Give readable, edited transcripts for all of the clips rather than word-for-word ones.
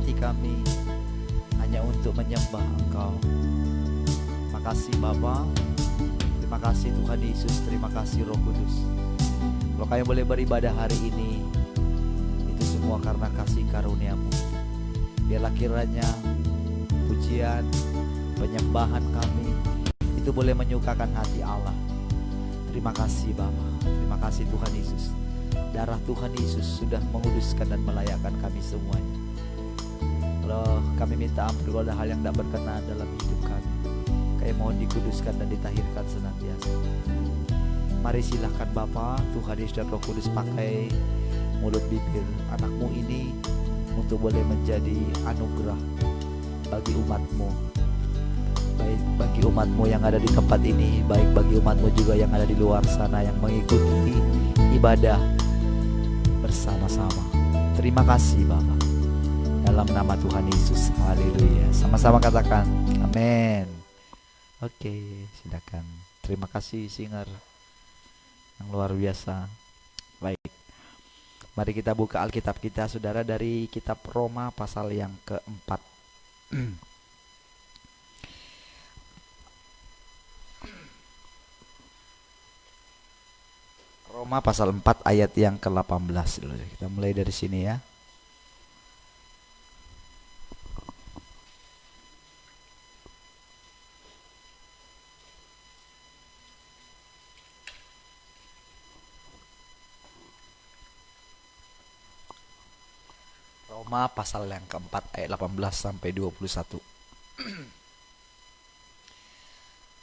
hati kami hanya untuk menyembah Engkau. Terima kasih Bapa, terima kasih Tuhan Yesus, terima kasih Roh Kudus. Kalau kami boleh beribadah hari ini, itu semua karena kasih karunia-Mu. Biarlah kiranya pujian, penyembahan kami itu boleh menyukakan hati Allah. Terima kasih Bapa, terima kasih Tuhan Yesus. Darah Tuhan Yesus sudah menguduskan dan melayakkan kami semuanya. Kalau kami minta ampun kalau ada hal yang tidak berkenan dalam hidup kami, kami mohon dikuduskan dan ditahirkan senantiasa. Mari silahkan Bapa, Tuhan Yesus dan Roh Kudus pakai mulut bibir anak-Mu ini untuk boleh menjadi anugerah bagi umat-Mu. Baik bagi umat-Mu yang ada di tempat ini, baik bagi umat-Mu juga yang ada di luar sana yang mengikuti ibadah bersama-sama. Terima kasih Bapa, dalam nama Tuhan Yesus. Haleluya. Sama-sama katakan amin. Oke, silakan. Terima kasih singer yang luar biasa. Baik, mari kita buka Alkitab kita saudara dari kitab Roma pasal yang keempat. Roma pasal 4 ayat yang ke-18. Kita mulai dari sini ya. Roma pasal yang keempat ayat 18 sampai 21.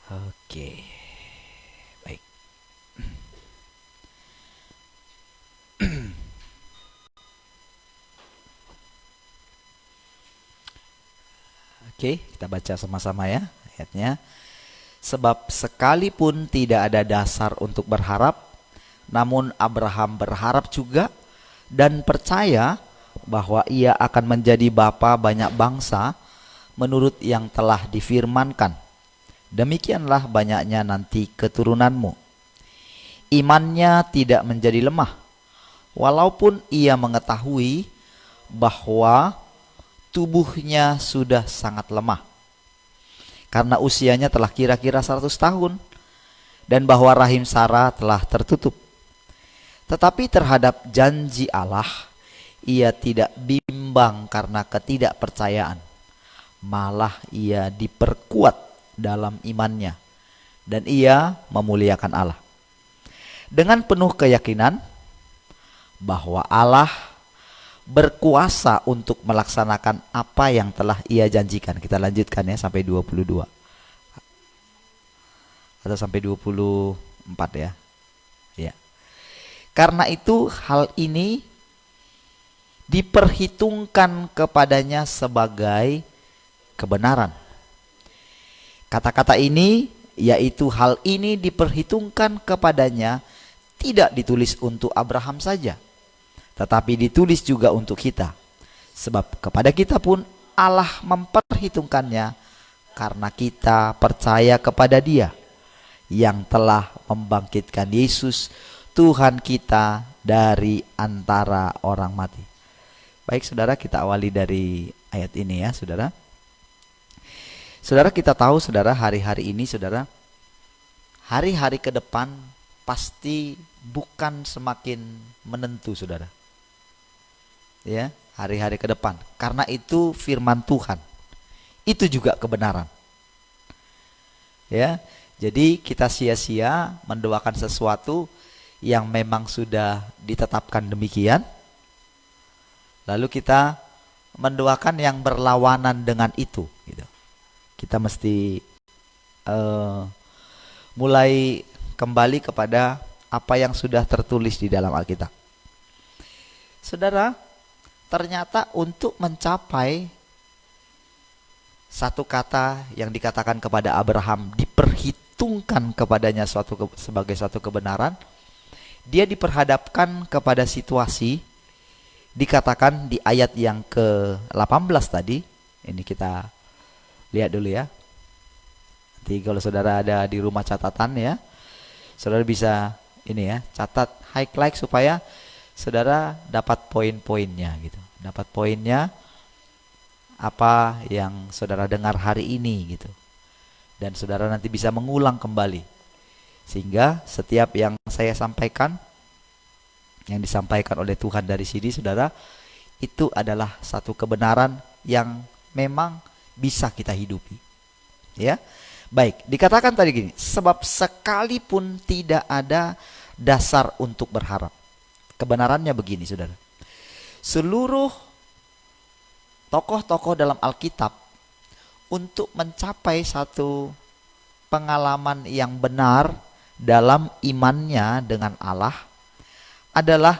Oke. Baik. Oke, kita baca sama-sama ya ayatnya. Sebab sekalipun tidak ada dasar untuk berharap, namun Abraham berharap juga dan percaya bahwa ia akan menjadi bapa banyak bangsa menurut yang telah difirmankan. Demikianlah banyaknya nanti keturunanmu. Imannya tidak menjadi lemah, walaupun ia mengetahui bahwa tubuhnya sudah sangat lemah, karena usianya telah kira-kira 100 tahun, dan bahwa rahim Sarah telah tertutup. Tetapi terhadap janji Allah, ia tidak bimbang karena ketidakpercayaan, malah ia diperkuat dalam imannya, dan ia memuliakan Allah dengan penuh keyakinan bahwa Allah berkuasa untuk melaksanakan apa yang telah ia janjikan. Kita lanjutkan ya sampai 22 atau sampai 24 ya. Ya. Karena itu hal ini diperhitungkan kepadanya sebagai kebenaran. Kata-kata ini, yaitu hal ini diperhitungkan kepadanya, tidak ditulis untuk Abraham saja, tetapi ditulis juga untuk kita. Sebab kepada kita pun Allah memperhitungkannya, karena kita percaya kepada Dia yang telah membangkitkan Yesus Tuhan kita dari antara orang mati. Baik saudara, kita awali dari ayat ini ya saudara. Saudara, kita tahu saudara, hari-hari ini saudara, hari-hari ke depan pasti bukan semakin menentu saudara. Ya, hari-hari ke depan. Karena itu firman Tuhan. Itu juga kebenaran. Ya, jadi kita sia-sia mendoakan sesuatu yang memang sudah ditetapkan demikian, lalu kita mendoakan yang berlawanan dengan itu gitu. Kita mesti mulai kembali kepada apa yang sudah tertulis di dalam Alkitab. Saudara, ternyata untuk mencapai satu kata yang dikatakan kepada Abraham diperhitungkan kepadanya sebagai suatu kebenaran, dia diperhadapkan kepada situasi dikatakan di ayat yang ke-18 tadi. Ini kita lihat dulu ya. Nanti kalau saudara ada di rumah catatan ya, saudara bisa ini ya, catat highlight supaya saudara dapat poin-poinnya gitu. Dapat poinnya apa yang saudara dengar hari ini gitu. Dan saudara nanti bisa mengulang kembali. Sehingga setiap yang saya sampaikan, yang disampaikan oleh Tuhan dari sini saudara, itu adalah satu kebenaran yang memang bisa kita hidupi. Ya. Baik, dikatakan tadi gini, sebab sekalipun tidak ada dasar untuk berharap. Kebenarannya begini saudara. Seluruh tokoh-tokoh dalam Alkitab untuk mencapai satu pengalaman yang benar dalam imannya dengan Allah adalah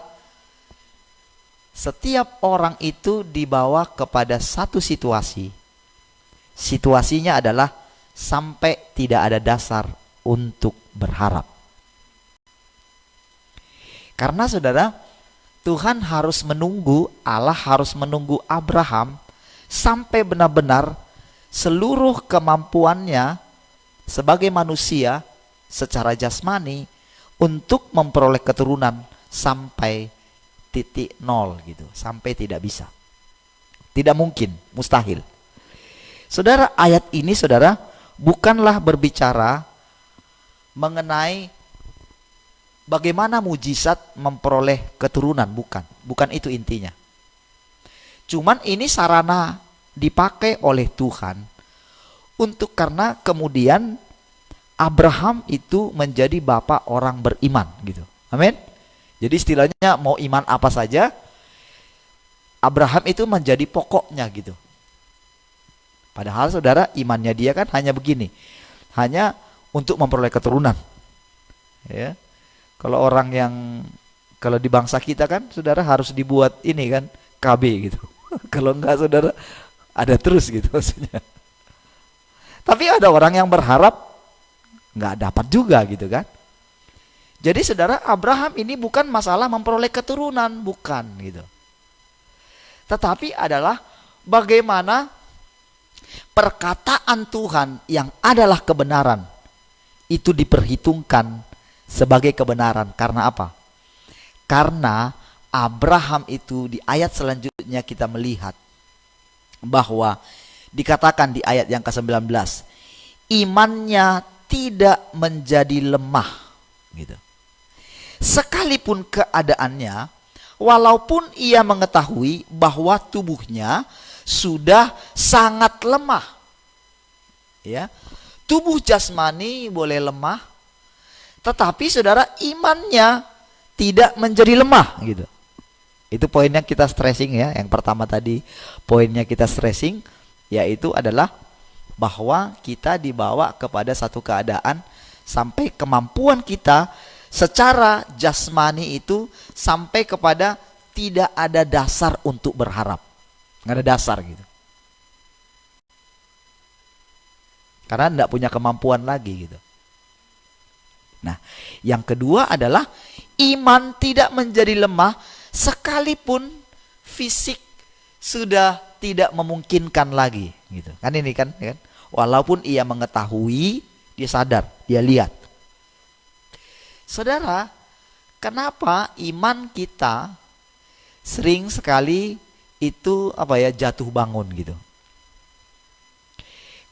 setiap orang itu dibawa kepada satu situasi. Situasinya adalah sampai tidak ada dasar untuk berharap. Karena saudara, Tuhan harus menunggu, Allah harus menunggu Abraham sampai benar-benar seluruh kemampuannya sebagai manusia secara jasmani untuk memperoleh keturunan sampai titik nol gitu, sampai tidak bisa. Tidak mungkin, mustahil. Saudara, ayat ini saudara bukanlah berbicara mengenai bagaimana mujizat memperoleh keturunan, bukan itu intinya. Cuman ini sarana dipakai oleh Tuhan untuk karena kemudian Abraham itu menjadi bapak orang beriman gitu. Amin. Jadi istilahnya mau iman apa saja, Abraham itu menjadi pokoknya gitu. Padahal saudara, imannya dia kan hanya begini, hanya untuk memperoleh keturunan. Ya. Kalau di bangsa kita kan saudara harus dibuat ini kan KB gitu. Kalau enggak saudara ada terus gitu maksudnya. Tapi ada orang yang berharap enggak dapat juga gitu kan. Jadi saudara, Abraham ini bukan masalah memperoleh keturunan, bukan gitu. Tetapi adalah bagaimana perkataan Tuhan yang adalah kebenaran itu diperhitungkan sebagai kebenaran. Karena apa? Karena Abraham itu di ayat selanjutnya kita melihat bahwa dikatakan di ayat yang ke-19, imannya tidak menjadi lemah gitu. Sekalipun keadaannya, walaupun ia mengetahui bahwa tubuhnya sudah sangat lemah. Ya. Tubuh jasmani boleh lemah, tetapi saudara, imannya tidak menjadi lemah gitu. Itu poinnya kita stressing ya. Yang pertama tadi poinnya kita stressing, yaitu adalah bahwa kita dibawa kepada satu keadaan sampai kemampuan kita secara jasmani itu sampai kepada tidak ada dasar untuk berharap. Nggak ada dasar gitu. Karena tidak punya kemampuan lagi gitu. Nah, yang kedua adalah iman tidak menjadi lemah sekalipun fisik sudah tidak memungkinkan lagi gitu. Kan ini kan, ya kan? Walaupun ia mengetahui, dia sadar, dia lihat. Saudara, kenapa iman kita sering sekali itu jatuh bangun gitu?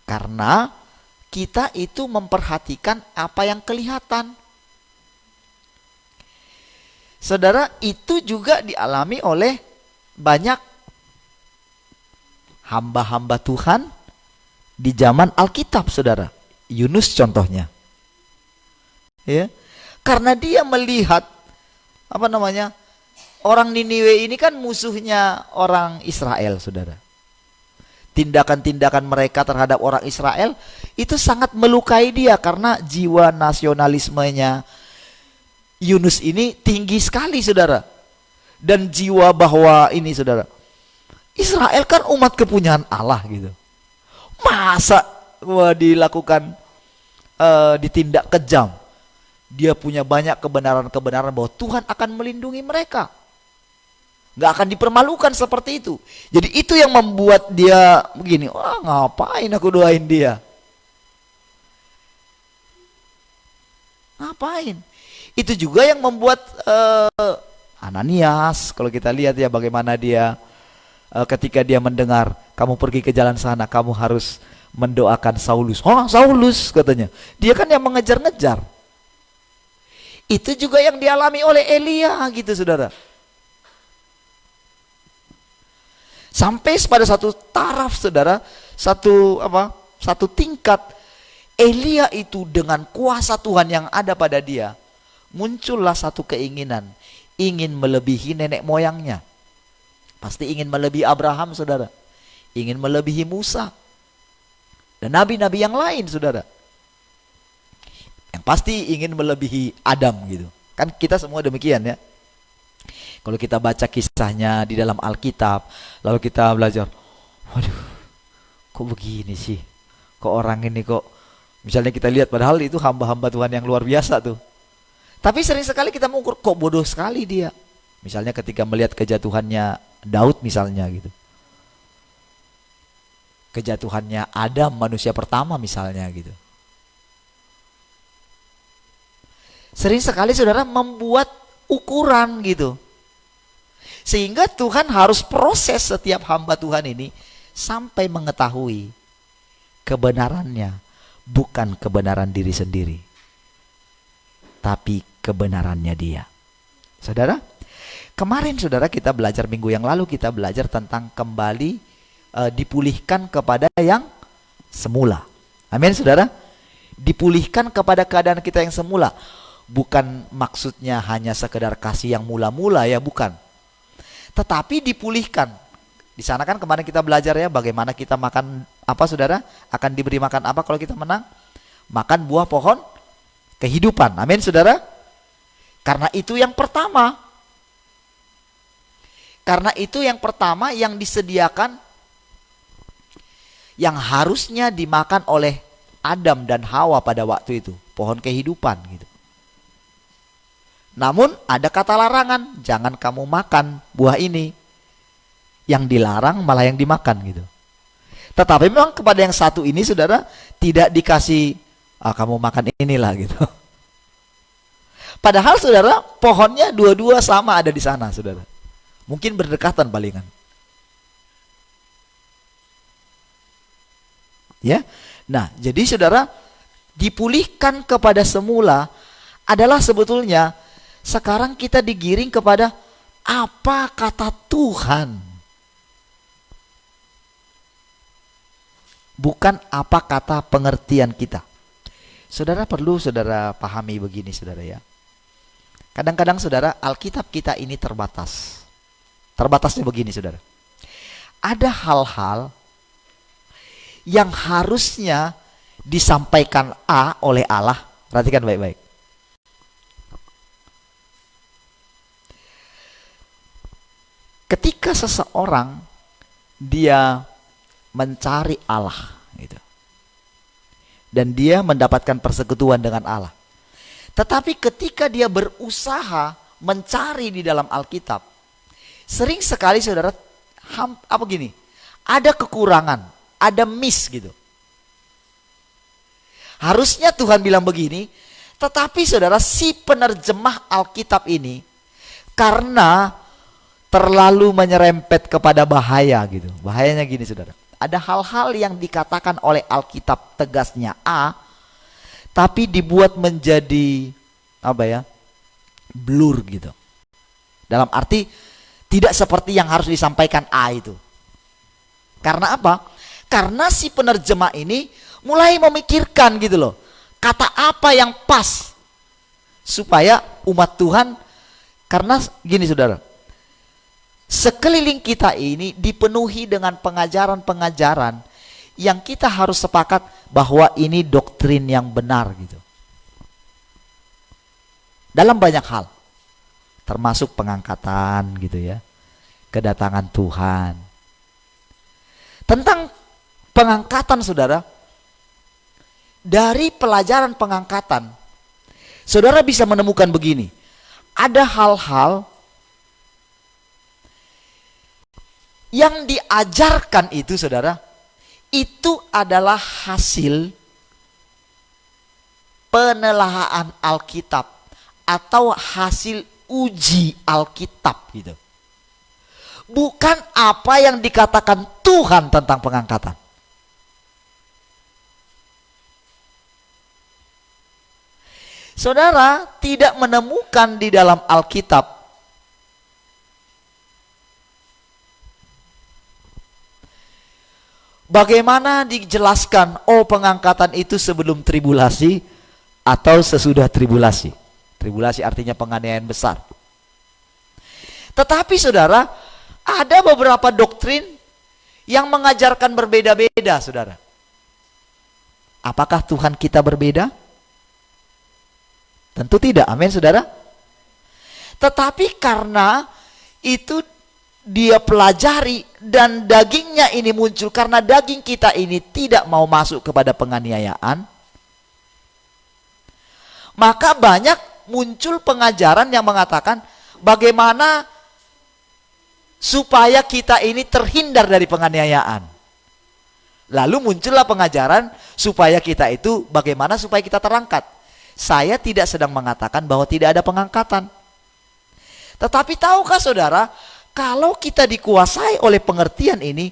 Karena kita itu memperhatikan apa yang kelihatan. Saudara, itu juga dialami oleh banyak hamba-hamba Tuhan di zaman Alkitab, saudara. Yunus contohnya. Ya. Karena dia melihat orang Niniwe ini kan musuhnya orang Israel, saudara. Tindakan-tindakan mereka terhadap orang Israel itu sangat melukai dia karena jiwa nasionalismenya Yunus ini tinggi sekali, saudara. Dan jiwa bahwa ini, saudara, Israel kan umat kepunyaan Allah gitu. Masa dilakukan ditindak kejam? Dia punya banyak kebenaran-kebenaran bahwa Tuhan akan melindungi mereka. Nggak akan dipermalukan seperti itu. Jadi itu yang membuat dia begini, wah ngapain aku doain dia? Ngapain? Itu juga yang membuat Ananias, kalau kita lihat ya bagaimana dia ketika dia mendengar kamu pergi ke jalan sana, kamu harus mendoakan Saulus. Oh, Saulus katanya. Dia kan yang mengejar-ngejar. Itu juga yang dialami oleh Elia gitu, saudara. Sampai pada satu taraf, saudara, satu tingkat, Elia itu dengan kuasa Tuhan yang ada pada dia, muncullah satu keinginan, ingin melebihi nenek moyangnya. Pasti ingin melebihi Abraham, saudara. Ingin melebihi Musa. Dan nabi-nabi yang lain, saudara. Yang pasti ingin melebihi Adam gitu. Kan kita semua demikian ya. Kalau kita baca kisahnya di dalam Alkitab, lalu kita belajar, waduh, kok begini sih? Kok orang ini kok, misalnya kita lihat padahal itu hamba-hamba Tuhan yang luar biasa tuh. Tapi sering sekali kita mengukur, kok bodoh sekali dia. Misalnya ketika melihat kejatuhannya Daud misalnya gitu. Kejatuhannya Adam, manusia pertama misalnya gitu. Sering sekali saudara membuat ukuran gitu. Sehingga Tuhan harus proses setiap hamba Tuhan ini sampai mengetahui kebenarannya, bukan kebenaran diri sendiri, tapi kebenarannya dia. Saudara, kemarin saudara kita belajar, minggu yang lalu kita belajar tentang kembali dipulihkan kepada yang semula. Amin saudara. Dipulihkan kepada keadaan kita yang semula. Bukan maksudnya hanya sekedar kasih yang mula-mula ya, bukan. Tetapi dipulihkan. Di sana kan kemarin kita belajar ya, bagaimana kita makan apa saudara? Akan diberi makan apa kalau kita menang? Makan buah pohon kehidupan. Amin saudara. Karena itu yang pertama. Karena itu yang pertama yang disediakan, yang harusnya dimakan oleh Adam dan Hawa pada waktu itu, pohon kehidupan gitu. Namun ada kata larangan, jangan kamu makan buah ini. Yang dilarang malah yang dimakan gitu. Tetapi memang kepada yang satu ini saudara tidak dikasih kamu makan inilah gitu. Padahal saudara pohonnya dua-dua sama ada di sana saudara. Mungkin berdekatan palingan. Ya. Nah, jadi saudara, dipulihkan kepada semula adalah sebetulnya sekarang kita digiring kepada apa kata Tuhan. Bukan apa kata pengertian kita. Saudara perlu saudara pahami begini saudara ya. Kadang-kadang saudara, Alkitab kita ini terbatas. Terbatasnya begini saudara. Ada hal-hal yang harusnya disampaikan A oleh Allah. Perhatikan baik-baik. Ketika seseorang dia mencari Allah gitu, dan dia mendapatkan persekutuan dengan Allah, tetapi ketika dia berusaha mencari di dalam Alkitab, sering sekali saudara ada kekurangan, ada miss gitu. Harusnya Tuhan bilang begini, tetapi saudara si penerjemah Alkitab ini karena terlalu menyerempet kepada bahaya gitu. Bahayanya gini saudara, ada hal-hal yang dikatakan oleh Alkitab tegasnya A, tapi dibuat menjadi blur gitu. Dalam arti tidak seperti yang harus disampaikan A itu. Karena apa? Karena si penerjemah ini mulai memikirkan gitu loh, kata apa yang pas supaya umat Tuhan, karena gini saudara, sekeliling kita ini dipenuhi dengan pengajaran-pengajaran yang kita harus sepakat bahwa ini doktrin yang benar gitu. Dalam banyak hal, termasuk pengangkatan gitu ya, kedatangan Tuhan. Tentang pengangkatan saudara, dari pelajaran pengangkatan, saudara bisa menemukan begini, ada hal-hal yang diajarkan itu saudara, itu adalah hasil penelaahan Alkitab atau hasil uji Alkitab gitu. bukan apa yang dikatakan Tuhan tentang pengangkatan. Saudara tidak menemukan di dalam Alkitab bagaimana dijelaskan, oh pengangkatan itu sebelum tribulasi atau sesudah tribulasi. Tribulasi artinya penganiayaan besar. Tetapi saudara, ada beberapa doktrin yang mengajarkan berbeda-beda, saudara. Apakah Tuhan kita berbeda? Tentu tidak, amin saudara. Tetapi karena itu dia pelajari dan dagingnya ini muncul, karena daging kita ini tidak mau masuk kepada penganiayaan, maka banyak muncul pengajaran yang mengatakan bagaimana supaya kita ini terhindar dari penganiayaan. Lalu muncullah pengajaran supaya kita itu bagaimana supaya kita terangkat. Saya tidak sedang mengatakan bahwa tidak ada pengangkatan. Tetapi tahukah saudara, kalau kita dikuasai oleh pengertian ini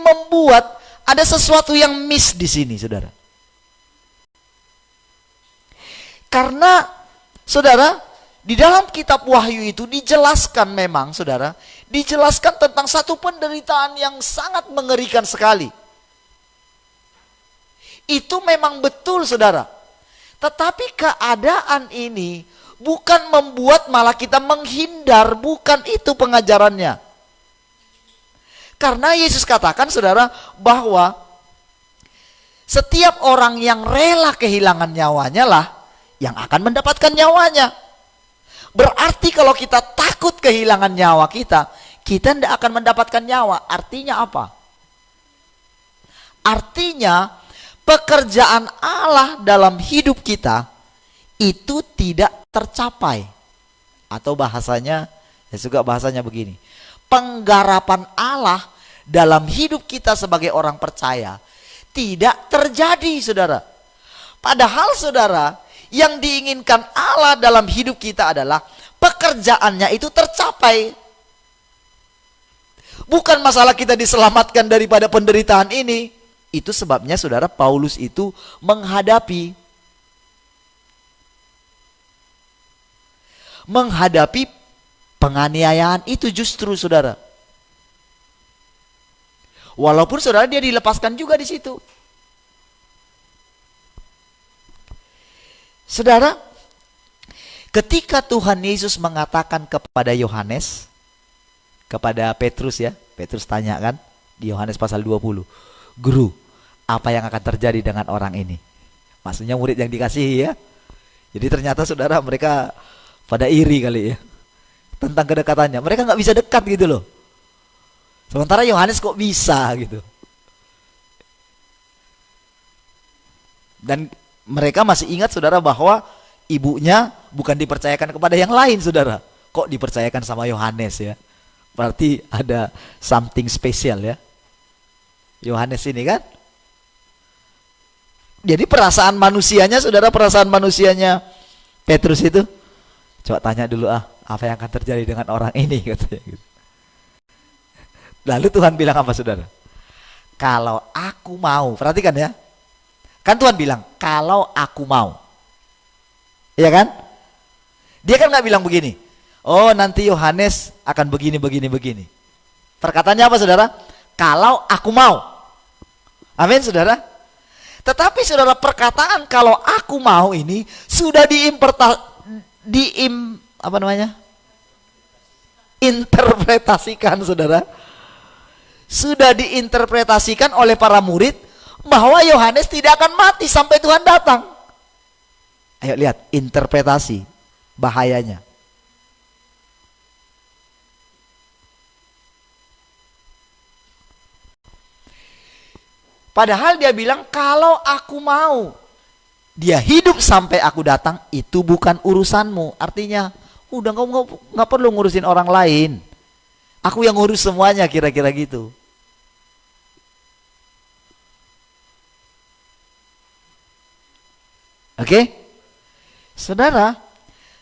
membuat ada sesuatu yang miss di sini, saudara. Karena saudara, di dalam kitab Wahyu itu dijelaskan memang, saudara, dijelaskan tentang satu penderitaan yang sangat mengerikan sekali. Itu memang betul, saudara. Tetapi keadaan ini bukan membuat malah kita menghindar, bukan itu pengajarannya. Karena Yesus katakan, saudara, bahwa setiap orang yang rela kehilangan nyawanya lah yang akan mendapatkan nyawanya. Berarti kalau kita takut kehilangan nyawa kita tidak akan mendapatkan nyawa. Artinya apa? Artinya pekerjaan Allah dalam hidup kita itu tidak tercapai. Atau bahasanya, saya suka bahasanya begini, penggarapan Allah dalam hidup kita sebagai orang percaya tidak terjadi, saudara. Padahal saudara, yang diinginkan Allah dalam hidup kita adalah pekerjaannya itu tercapai. Bukan masalah kita diselamatkan daripada penderitaan ini. Itu sebabnya saudara, Paulus itu menghadapi penganiayaan itu justru, saudara. Walaupun saudara dia dilepaskan juga di situ. Saudara, ketika Tuhan Yesus mengatakan kepada Yohanes, kepada Petrus ya, Petrus tanya kan di Yohanes pasal 20, Guru, apa yang akan terjadi dengan orang ini? Maksudnya murid yang dikasihi ya. Jadi ternyata saudara, mereka pada iri kali ya tentang kedekatannya. Mereka nggak bisa dekat gitu loh. Sementara Yohanes kok bisa gitu. Dan mereka masih ingat, saudara, bahwa ibunya bukan dipercayakan kepada yang lain, saudara. Kok dipercayakan sama Yohanes ya? Berarti ada something spesial ya. Yohanes ini kan. Jadi perasaan manusianya, saudara, perasaan manusianya Petrus itu, coba tanya dulu apa yang akan terjadi dengan orang ini, katanya gitu. Lalu Tuhan bilang apa, saudara? Kalau aku mau, perhatikan ya. Kan Tuhan bilang, kalau aku mau. Iya kan? Dia kan nggak bilang begini, oh nanti Yohanes akan begini. Perkataannya apa, saudara? Kalau aku mau. Amin, saudara. Tetapi saudara, perkataan kalau aku mau ini sudah interpretasikan, saudara. Sudah diinterpretasikan oleh para murid bahwa Yohanes tidak akan mati sampai Tuhan datang. Ayo lihat interpretasi bahayanya. Padahal dia bilang kalau aku mau dia hidup sampai aku datang, itu bukan urusanmu. Artinya udah nggak perlu ngurusin orang lain. Aku yang ngurus semuanya, kira-kira gitu. Oke? Saudara,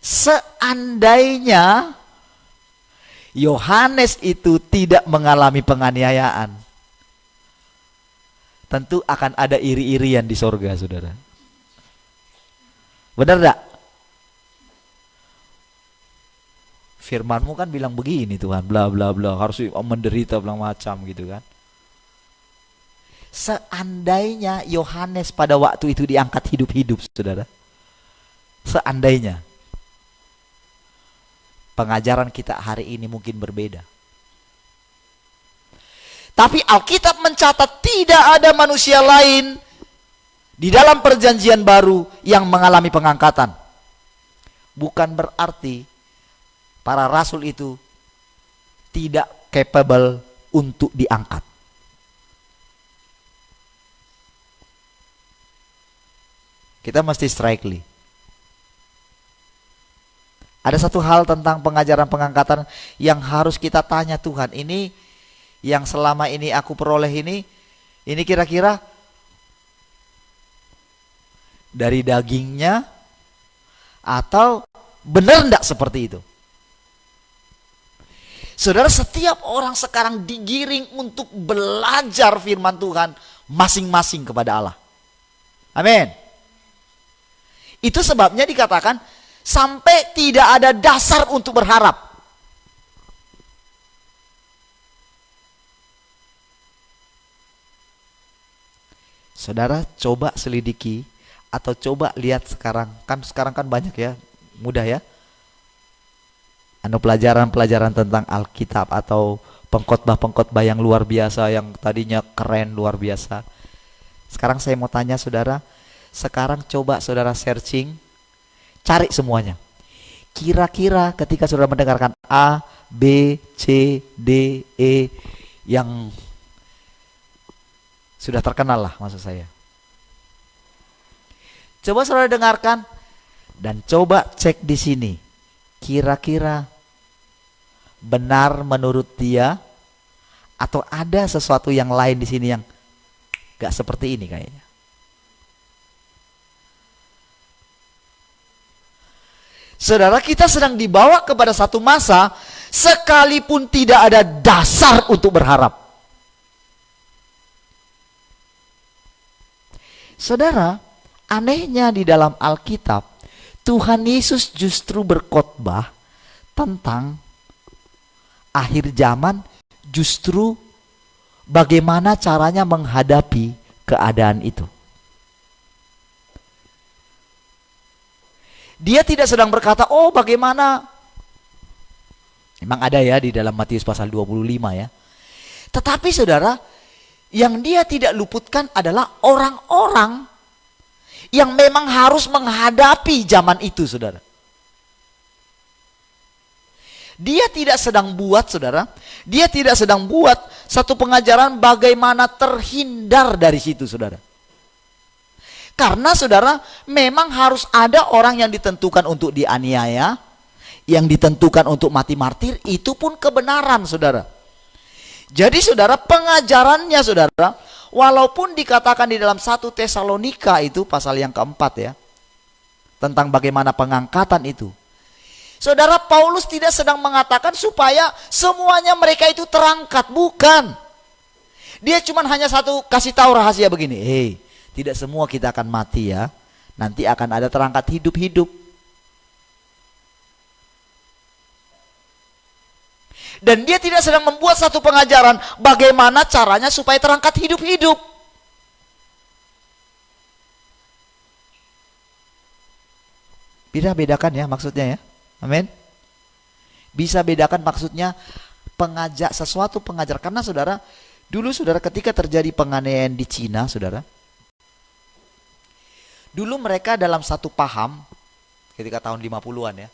seandainya Yohanes itu tidak mengalami penganiayaan, tentu akan ada iri-irian di sorga, saudara. Benar enggak? Firmanmu kan bilang begini Tuhan, bla bla bla, harus menderita bla macam gitu kan. Seandainya Yohanes pada waktu itu diangkat hidup-hidup, saudara, seandainya, pengajaran kita hari ini mungkin berbeda. Tapi Alkitab mencatat tidak ada manusia lain di dalam perjanjian baru yang mengalami pengangkatan. Bukan berarti para rasul itu tidak capable untuk diangkat. Kita mesti strictly. Ada satu hal tentang pengajaran pengangkatan yang harus kita tanya, Tuhan, ini yang selama ini aku peroleh ini kira-kira dari dagingnya atau benar enggak seperti itu? Saudara, setiap orang sekarang digiring untuk belajar firman Tuhan masing-masing kepada Allah. Amin. Itu sebabnya dikatakan sampai tidak ada dasar untuk berharap. Saudara, coba selidiki atau coba lihat sekarang kan banyak ya, mudah ya. Pelajaran-pelajaran tentang Alkitab atau pengkhotbah-pengkhotbah yang luar biasa, yang tadinya keren luar biasa. Sekarang saya mau tanya saudara, sekarang coba saudara searching, cari semuanya. Kira-kira ketika saudara mendengarkan A, B, C, D, E yang sudah terkenal lah maksud saya. Coba saudara dengarkan dan coba cek di sini. Kira-kira benar menurut dia atau ada sesuatu yang lain di sini yang gak seperti ini kayaknya. Saudara, kita sedang dibawa kepada satu masa sekalipun tidak ada dasar untuk berharap. Saudara, anehnya di dalam Alkitab, Tuhan Yesus justru berkhotbah tentang akhir zaman, justru bagaimana caranya menghadapi keadaan itu. Dia tidak sedang berkata, oh bagaimana. Memang ada ya di dalam Matius pasal 25 ya. Tetapi saudara, yang dia tidak luputkan adalah orang-orang yang memang harus menghadapi zaman itu, saudara. Dia tidak sedang buat, saudara, dia tidak sedang buat satu pengajaran bagaimana terhindar dari situ, saudara. Karena saudara, memang harus ada orang yang ditentukan untuk dianiaya, yang ditentukan untuk mati martir, itu pun kebenaran, saudara. Jadi saudara, pengajarannya saudara, walaupun dikatakan di dalam 1 Tesalonika itu pasal yang keempat ya, tentang bagaimana pengangkatan itu, saudara, Paulus tidak sedang mengatakan supaya semuanya mereka itu terangkat, bukan. Dia cuma hanya satu kasih tahu rahasia begini, tidak semua kita akan mati ya, nanti akan ada terangkat hidup-hidup. Dan dia tidak sedang membuat satu pengajaran bagaimana caranya supaya terangkat hidup-hidup. Bisa bedakan ya maksudnya ya. Amin. Bisa bedakan maksudnya sesuatu pengajar. Karena saudara, dulu saudara ketika terjadi penganiayaan di Cina, saudara, dulu mereka dalam satu paham, ketika tahun 50-an ya,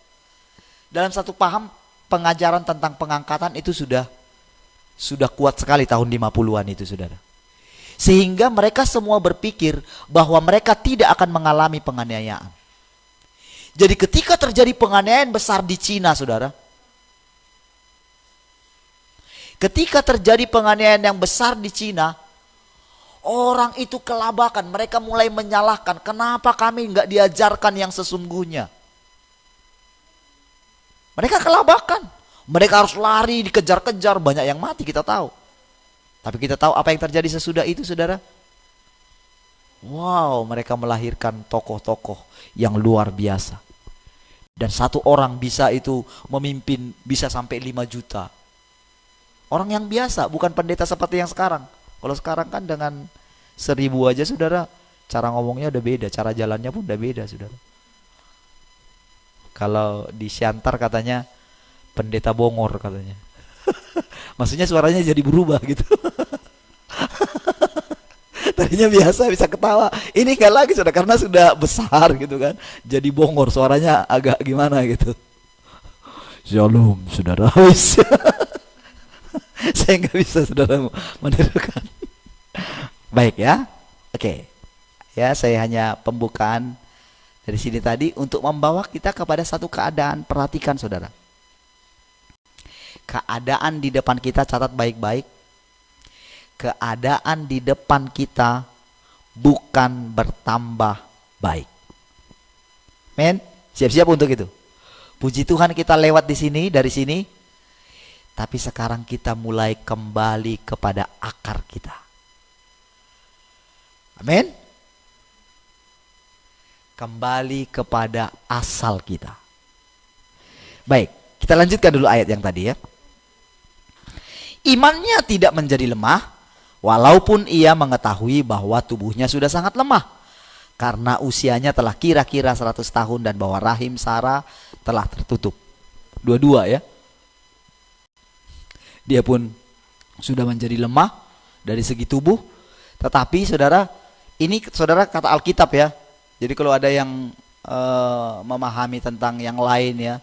dalam satu paham pengajaran tentang pengangkatan itu sudah kuat sekali tahun 50-an itu, saudara. Sehingga mereka semua berpikir bahwa mereka tidak akan mengalami penganiayaan. Jadi ketika terjadi penganiayaan besar di Cina, saudara, ketika terjadi penganiayaan yang besar di Cina, orang itu kelabakan, mereka mulai menyalahkan, kenapa kami nggak diajarkan yang sesungguhnya. Mereka kelabakan. Mereka harus lari, dikejar-kejar, banyak yang mati kita tahu. Tapi kita tahu apa yang terjadi sesudah itu, saudara? Wow, mereka melahirkan tokoh-tokoh yang luar biasa. Dan satu orang bisa itu memimpin bisa sampai 5 juta. Orang yang biasa, bukan pendeta seperti yang sekarang. Kalau sekarang kan dengan 1000 aja, saudara, cara ngomongnya udah beda, cara jalannya pun udah beda, saudara. Kalau di Siantar katanya pendeta bongor katanya. Maksudnya suaranya jadi berubah gitu. Tadinya biasa bisa ketawa, ini enggak lagi, saudara, karena sudah besar gitu kan. Jadi bongor, suaranya agak gimana gitu. Shalom, saudara. Saya nggak bisa, saudara, menirukan. Baik ya, oke. Ya, saya hanya pembukaan dari sini tadi untuk membawa kita kepada satu keadaan. Perhatikan, saudara. Keadaan di depan kita, catat baik-baik. Keadaan di depan kita bukan bertambah baik. Men, siap-siap untuk itu. Puji Tuhan kita lewat di sini, dari sini. Tapi sekarang kita mulai kembali kepada akar kita. Amin. Kembali kepada asal kita. Baik, kita lanjutkan dulu ayat yang tadi ya. Imannya tidak menjadi lemah, walaupun ia mengetahui bahwa tubuhnya sudah sangat lemah, karena usianya telah kira-kira 100 tahun dan bahwa rahim Sarah telah tertutup. Dua-dua ya. Dia pun sudah menjadi lemah dari segi tubuh. Tetapi saudara, ini saudara kata Alkitab ya. Jadi kalau ada yang memahami tentang yang lain ya,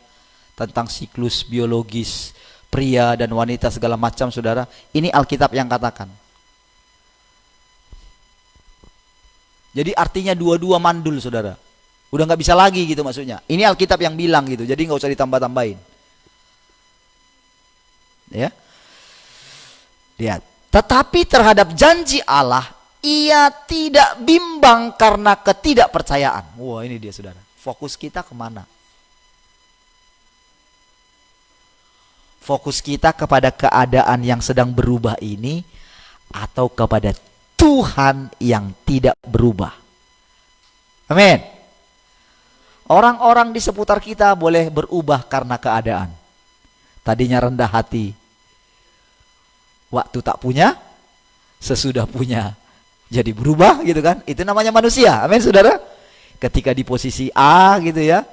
tentang siklus biologis pria dan wanita segala macam, saudara, ini Alkitab yang katakan. Jadi artinya dua-dua mandul, saudara. Udah nggak bisa lagi gitu maksudnya. Ini Alkitab yang bilang gitu. Jadi nggak usah ditambah-tambahin. Ya. Lihat. Tetapi terhadap janji Allah, ia tidak bimbang karena ketidakpercayaan. Wah, ini dia, saudara. Fokus kita kemana? Fokus kita kepada keadaan yang sedang berubah ini, atau kepada Tuhan yang tidak berubah? Amin. Orang-orang di seputar kita boleh berubah karena keadaan. Tadinya rendah hati, waktu tak punya, sesudah punya jadi berubah gitu kan. Itu namanya manusia. Amin, saudara. Ketika di posisi A gitu ya,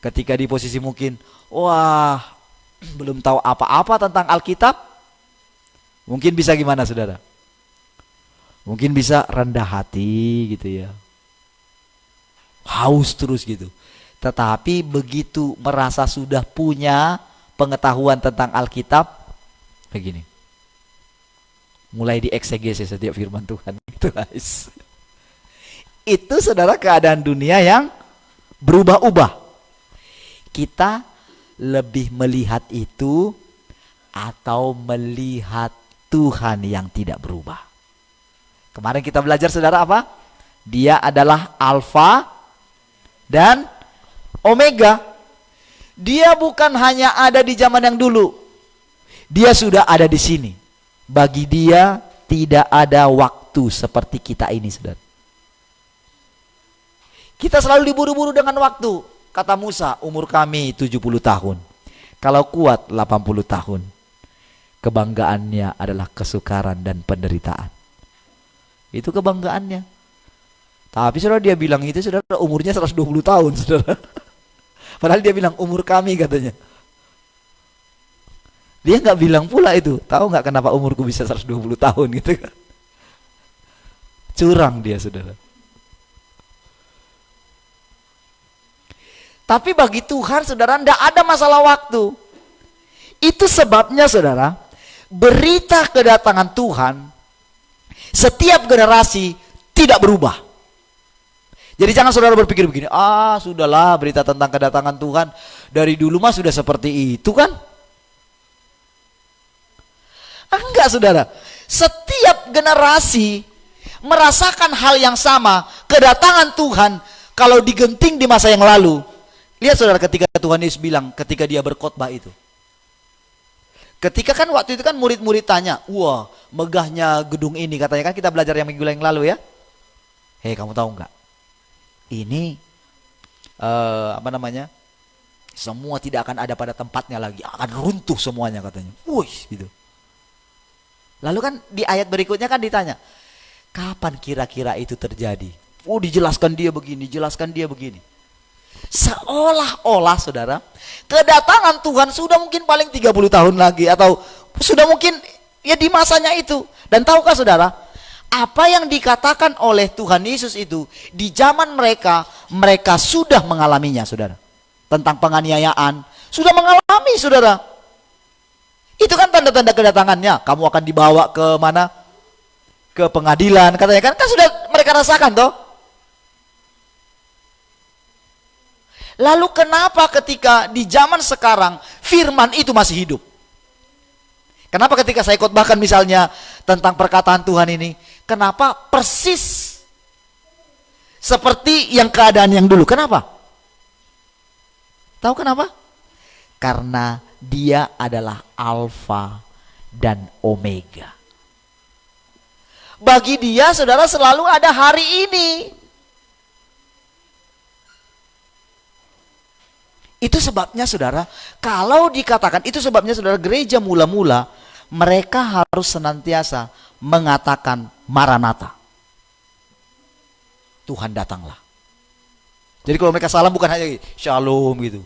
ketika di posisi mungkin wah belum tahu apa-apa tentang Alkitab, mungkin bisa gimana, saudara? Mungkin bisa rendah hati gitu ya, haus terus gitu. Tetapi begitu merasa sudah punya pengetahuan tentang Alkitab, begini, mulai dieksegesis setiap firman Tuhan itu, guys. Itu, saudara, keadaan dunia yang berubah-ubah. Kita lebih melihat itu atau melihat Tuhan yang tidak berubah? Kemarin kita belajar, saudara, apa? Dia adalah Alfa dan Omega. Dia bukan hanya ada di zaman yang dulu, dia sudah ada di sini. Bagi dia tidak ada waktu seperti kita ini, saudara. Kita selalu diburu-buru dengan waktu. Kata Musa, umur kami 70 tahun. Kalau kuat 80 tahun. Kebanggaannya adalah kesukaran dan penderitaan. Itu kebanggaannya. Tapi saudara, dia bilang itu, saudara, umurnya 120 tahun, saudara. Padahal dia bilang umur kami, katanya. Dia nggak bilang pula itu. Tahu nggak kenapa umurku bisa 120 tahun gitu kan? Curang dia, saudara. Tapi bagi Tuhan, saudara, tidak ada masalah waktu. Itu sebabnya, saudara, berita kedatangan Tuhan setiap generasi tidak berubah. Jadi jangan saudara berpikir begini, sudahlah, berita tentang kedatangan Tuhan dari dulu mah sudah seperti itu kan? Enggak, saudara. Setiap generasi merasakan hal yang sama. Kedatangan Tuhan kalau digenting di masa yang lalu, Lihat saudara, ketika Tuhan Yesus bilang, ketika dia berkhotbah itu. Ketika kan waktu itu kan murid-murid tanya, wah megahnya gedung ini katanya, kan kita belajar yang minggu yang lalu ya. Hei, kamu tahu nggak? Ini apa namanya? Semua tidak akan ada pada tempatnya lagi, akan runtuh semuanya katanya. Wih, gitu. Lalu kan di ayat berikutnya kan ditanya, kapan kira-kira itu terjadi? Oh, dijelaskan dia begini, jelaskan dia begini. Seolah-olah saudara, kedatangan Tuhan sudah mungkin paling 30 tahun lagi, atau sudah mungkin ya di masanya itu. Dan tahukah saudara, apa yang dikatakan oleh Tuhan Yesus itu di zaman mereka, mereka sudah mengalaminya saudara. Tentang penganiayaan, sudah mengalami saudara. Itu kan tanda-tanda kedatangannya. Kamu akan dibawa ke mana? Ke pengadilan katanya kan, kan sudah mereka rasakan toh. Lalu kenapa ketika di zaman sekarang firman itu masih hidup? Kenapa ketika saya khotbahkan misalnya tentang perkataan Tuhan ini, kenapa persis seperti yang keadaan yang dulu? Kenapa? Tahu kenapa? Karena dia adalah Alfa dan Omega. Bagi dia saudara selalu ada hari ini. Itu sebabnya saudara, kalau dikatakan, itu sebabnya saudara, gereja mula-mula mereka harus senantiasa mengatakan Maranatha. Tuhan datanglah. Jadi kalau mereka salam bukan hanya Shalom gitu.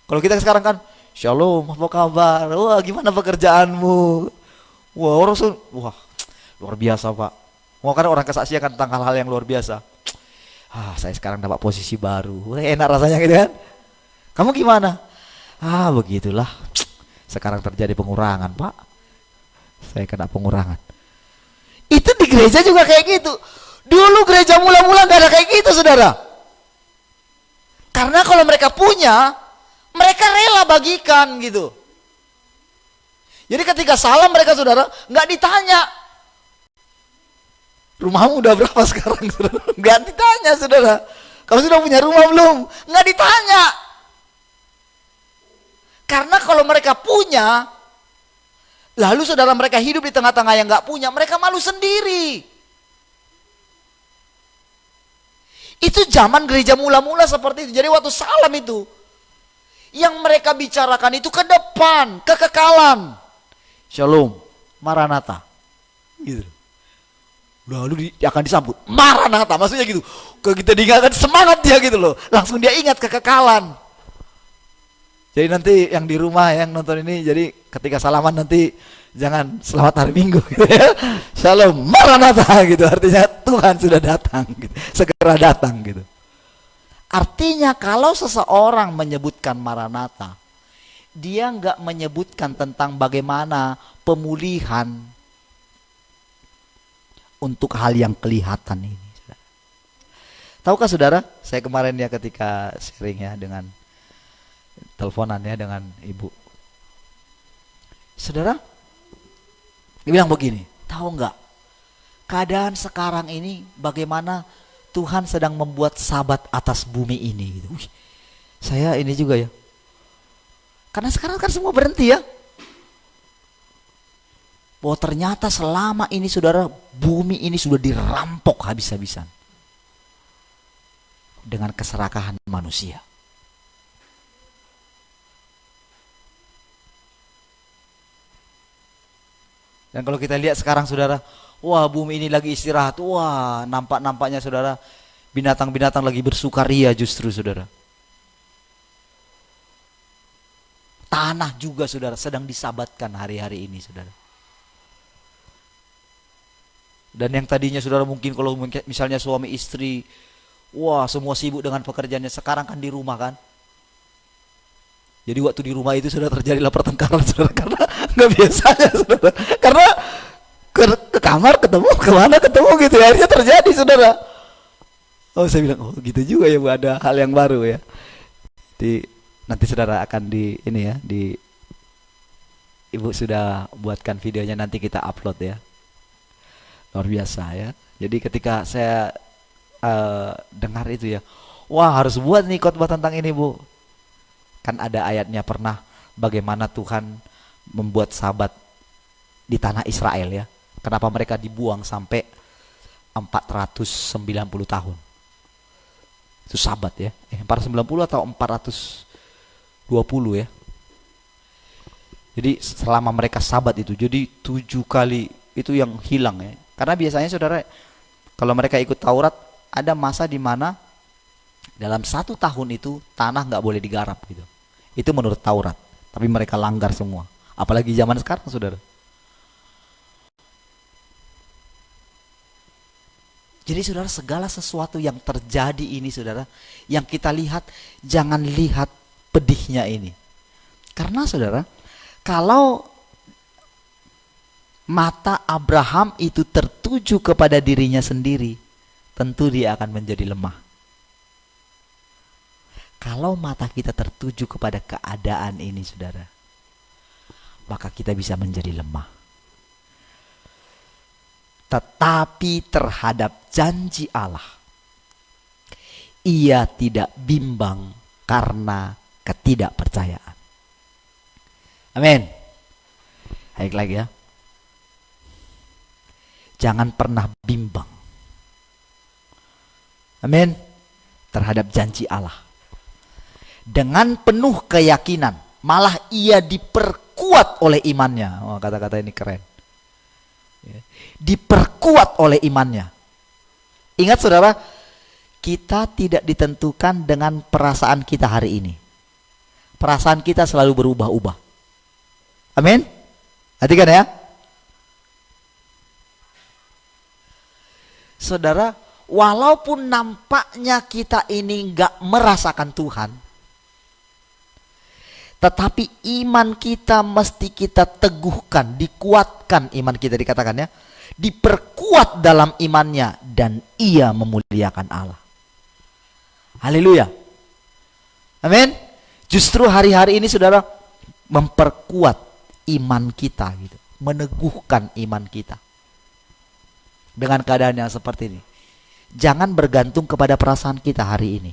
Kalau kita sekarang kan Shalom, apa kabar? Wah, gimana pekerjaanmu? Wah, wah, luar biasa Pak. Wah, karena orang kesaksian kan tentang hal-hal yang luar biasa. Saya sekarang dapat posisi baru. Wah, enak rasanya gitu kan. Kamu gimana? Begitulah. Sekarang terjadi pengurangan Pak. Saya kena pengurangan. Itu di gereja juga kayak gitu. Dulu gereja mula-mula gak ada kayak gitu saudara. Karena kalau mereka punya, mereka rela bagikan gitu. Jadi ketika salam mereka saudara, gak ditanya rumahmu udah berapa sekarang saudara. Gak ditanya saudara, kamu sudah punya rumah belum? Gak ditanya. Karena kalau mereka punya, lalu saudara mereka hidup di tengah-tengah yang gak punya, mereka malu sendiri. Itu zaman gereja mula-mula seperti itu. Jadi waktu salam itu, yang mereka bicarakan itu ke depan, kekekalan. Shalom, Maranatha. Gitu. Lalu akan disambut, Maranatha, maksudnya gitu. Kalau kita diingatkan semangat dia gitu loh. Langsung dia ingat kekekalan. Jadi nanti yang di rumah yang nonton ini, jadi ketika salaman nanti jangan selamat hari Minggu gitu ya. Shalom Maranatha gitu, artinya Tuhan sudah datang gitu. Segera datang gitu. Artinya kalau seseorang menyebutkan Maranatha, dia nggak menyebutkan tentang bagaimana pemulihan untuk hal yang kelihatan ini. Tahukah saudara, saya kemarin ya ketika sharing ya dengan teleponan ya dengan ibu, saudara, dia bilang begini, tahu nggak keadaan sekarang ini bagaimana Tuhan sedang membuat sabat atas bumi ini gitu. Saya ini juga ya, karena sekarang kan semua berhenti ya, bahwa ternyata selama ini saudara, bumi ini sudah dirampok habis-habisan dengan keserakahan manusia. Dan kalau kita lihat sekarang saudara, wah bumi ini lagi istirahat, wah nampak-nampaknya saudara, binatang-binatang lagi bersukaria justru saudara. Tanah juga saudara sedang disabatkan hari-hari ini saudara. Dan yang tadinya saudara mungkin kalau misalnya suami istri, wah semua sibuk dengan pekerjaannya, sekarang kan di rumah kan. Jadi waktu di rumah itu sudah terjadilah pertengkaran saudara, karena nggak biasanya saudara, karena ke kamar ketemu, kemana ketemu gitu ya, akhirnya terjadi saudara. Oh saya bilang, oh gitu juga ya Bu, ada hal yang baru ya. Nanti saudara akan ini ya, Ibu sudah buatkan videonya, nanti kita upload ya. Luar biasa ya. Jadi ketika saya dengar itu ya, wah harus buat nih khotbah tentang ini Bu. Kan ada ayatnya pernah bagaimana Tuhan membuat Sabat di tanah Israel ya. Kenapa mereka dibuang sampai 490 tahun. Itu Sabat ya. 490 atau 420 ya. Jadi selama mereka Sabat itu, jadi 7 kali itu yang hilang ya. Karena biasanya saudara, kalau mereka ikut Taurat, ada masa di mana dalam 1 tahun itu tanah nggak boleh digarap gitu. Itu menurut Taurat. Tapi mereka langgar semua. Apalagi zaman sekarang saudara. Jadi saudara, segala sesuatu yang terjadi ini saudara, yang kita lihat, jangan lihat pedihnya ini. Karena saudara, kalau mata Abraham itu tertuju kepada dirinya sendiri, tentu dia akan menjadi lemah. Kalau mata kita tertuju kepada keadaan ini saudara, maka kita bisa menjadi lemah. Tetapi terhadap janji Allah, ia tidak bimbang karena ketidakpercayaan. Amin. Baik lagi ya. Jangan pernah bimbang. Amin. Terhadap janji Allah. Dengan penuh keyakinan, malah ia diperkuat oleh imannya. Oh, kata-kata ini keren. Diperkuat oleh imannya. Ingat saudara, kita tidak ditentukan dengan perasaan kita hari ini. Perasaan kita selalu berubah-ubah. Amin. Perhatikan ya. Saudara, walaupun nampaknya kita ini nggak merasakan Tuhan, tetapi iman kita mesti kita teguhkan, dikuatkan iman kita, dikatakan ya, diperkuat dalam imannya, dan ia memuliakan Allah. Haleluya. Amin. Justru hari-hari ini saudara, memperkuat iman kita gitu, meneguhkan iman kita. Dengan keadaan yang seperti ini, jangan bergantung kepada perasaan kita hari ini.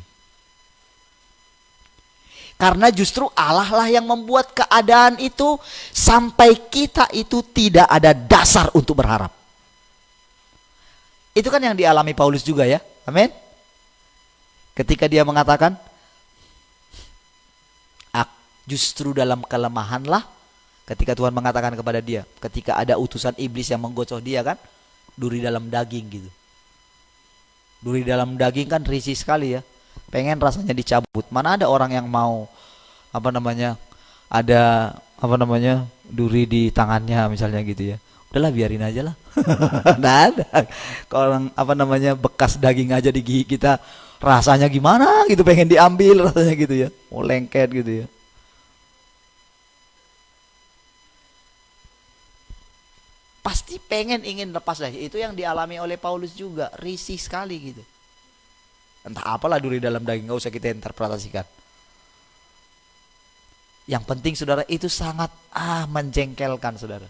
Karena justru Allah lah yang membuat keadaan itu sampai kita itu tidak ada dasar untuk berharap. Itu kan yang dialami Paulus juga ya. Amin. Ketika dia mengatakan, justru dalam kelemahanlah, ketika Tuhan mengatakan kepada dia, ketika ada utusan iblis yang menggocoh dia kan, duri dalam daging gitu. Duri dalam daging kan risih sekali ya. Pengen rasanya dicabut. Mana ada orang yang mau ada duri di tangannya misalnya gitu ya. Udahlah biarin aja lah. Nggak ada. Kalau orang bekas daging aja di gigi kita rasanya gimana gitu, pengen diambil rasanya gitu ya. Mau lengket gitu ya. Pasti ingin lepas dah. Itu yang dialami oleh Paulus juga, risih sekali gitu. Entah apalah duri dalam daging, gak usah kita interpretasikan. Yang penting saudara, itu sangat menjengkelkan saudara.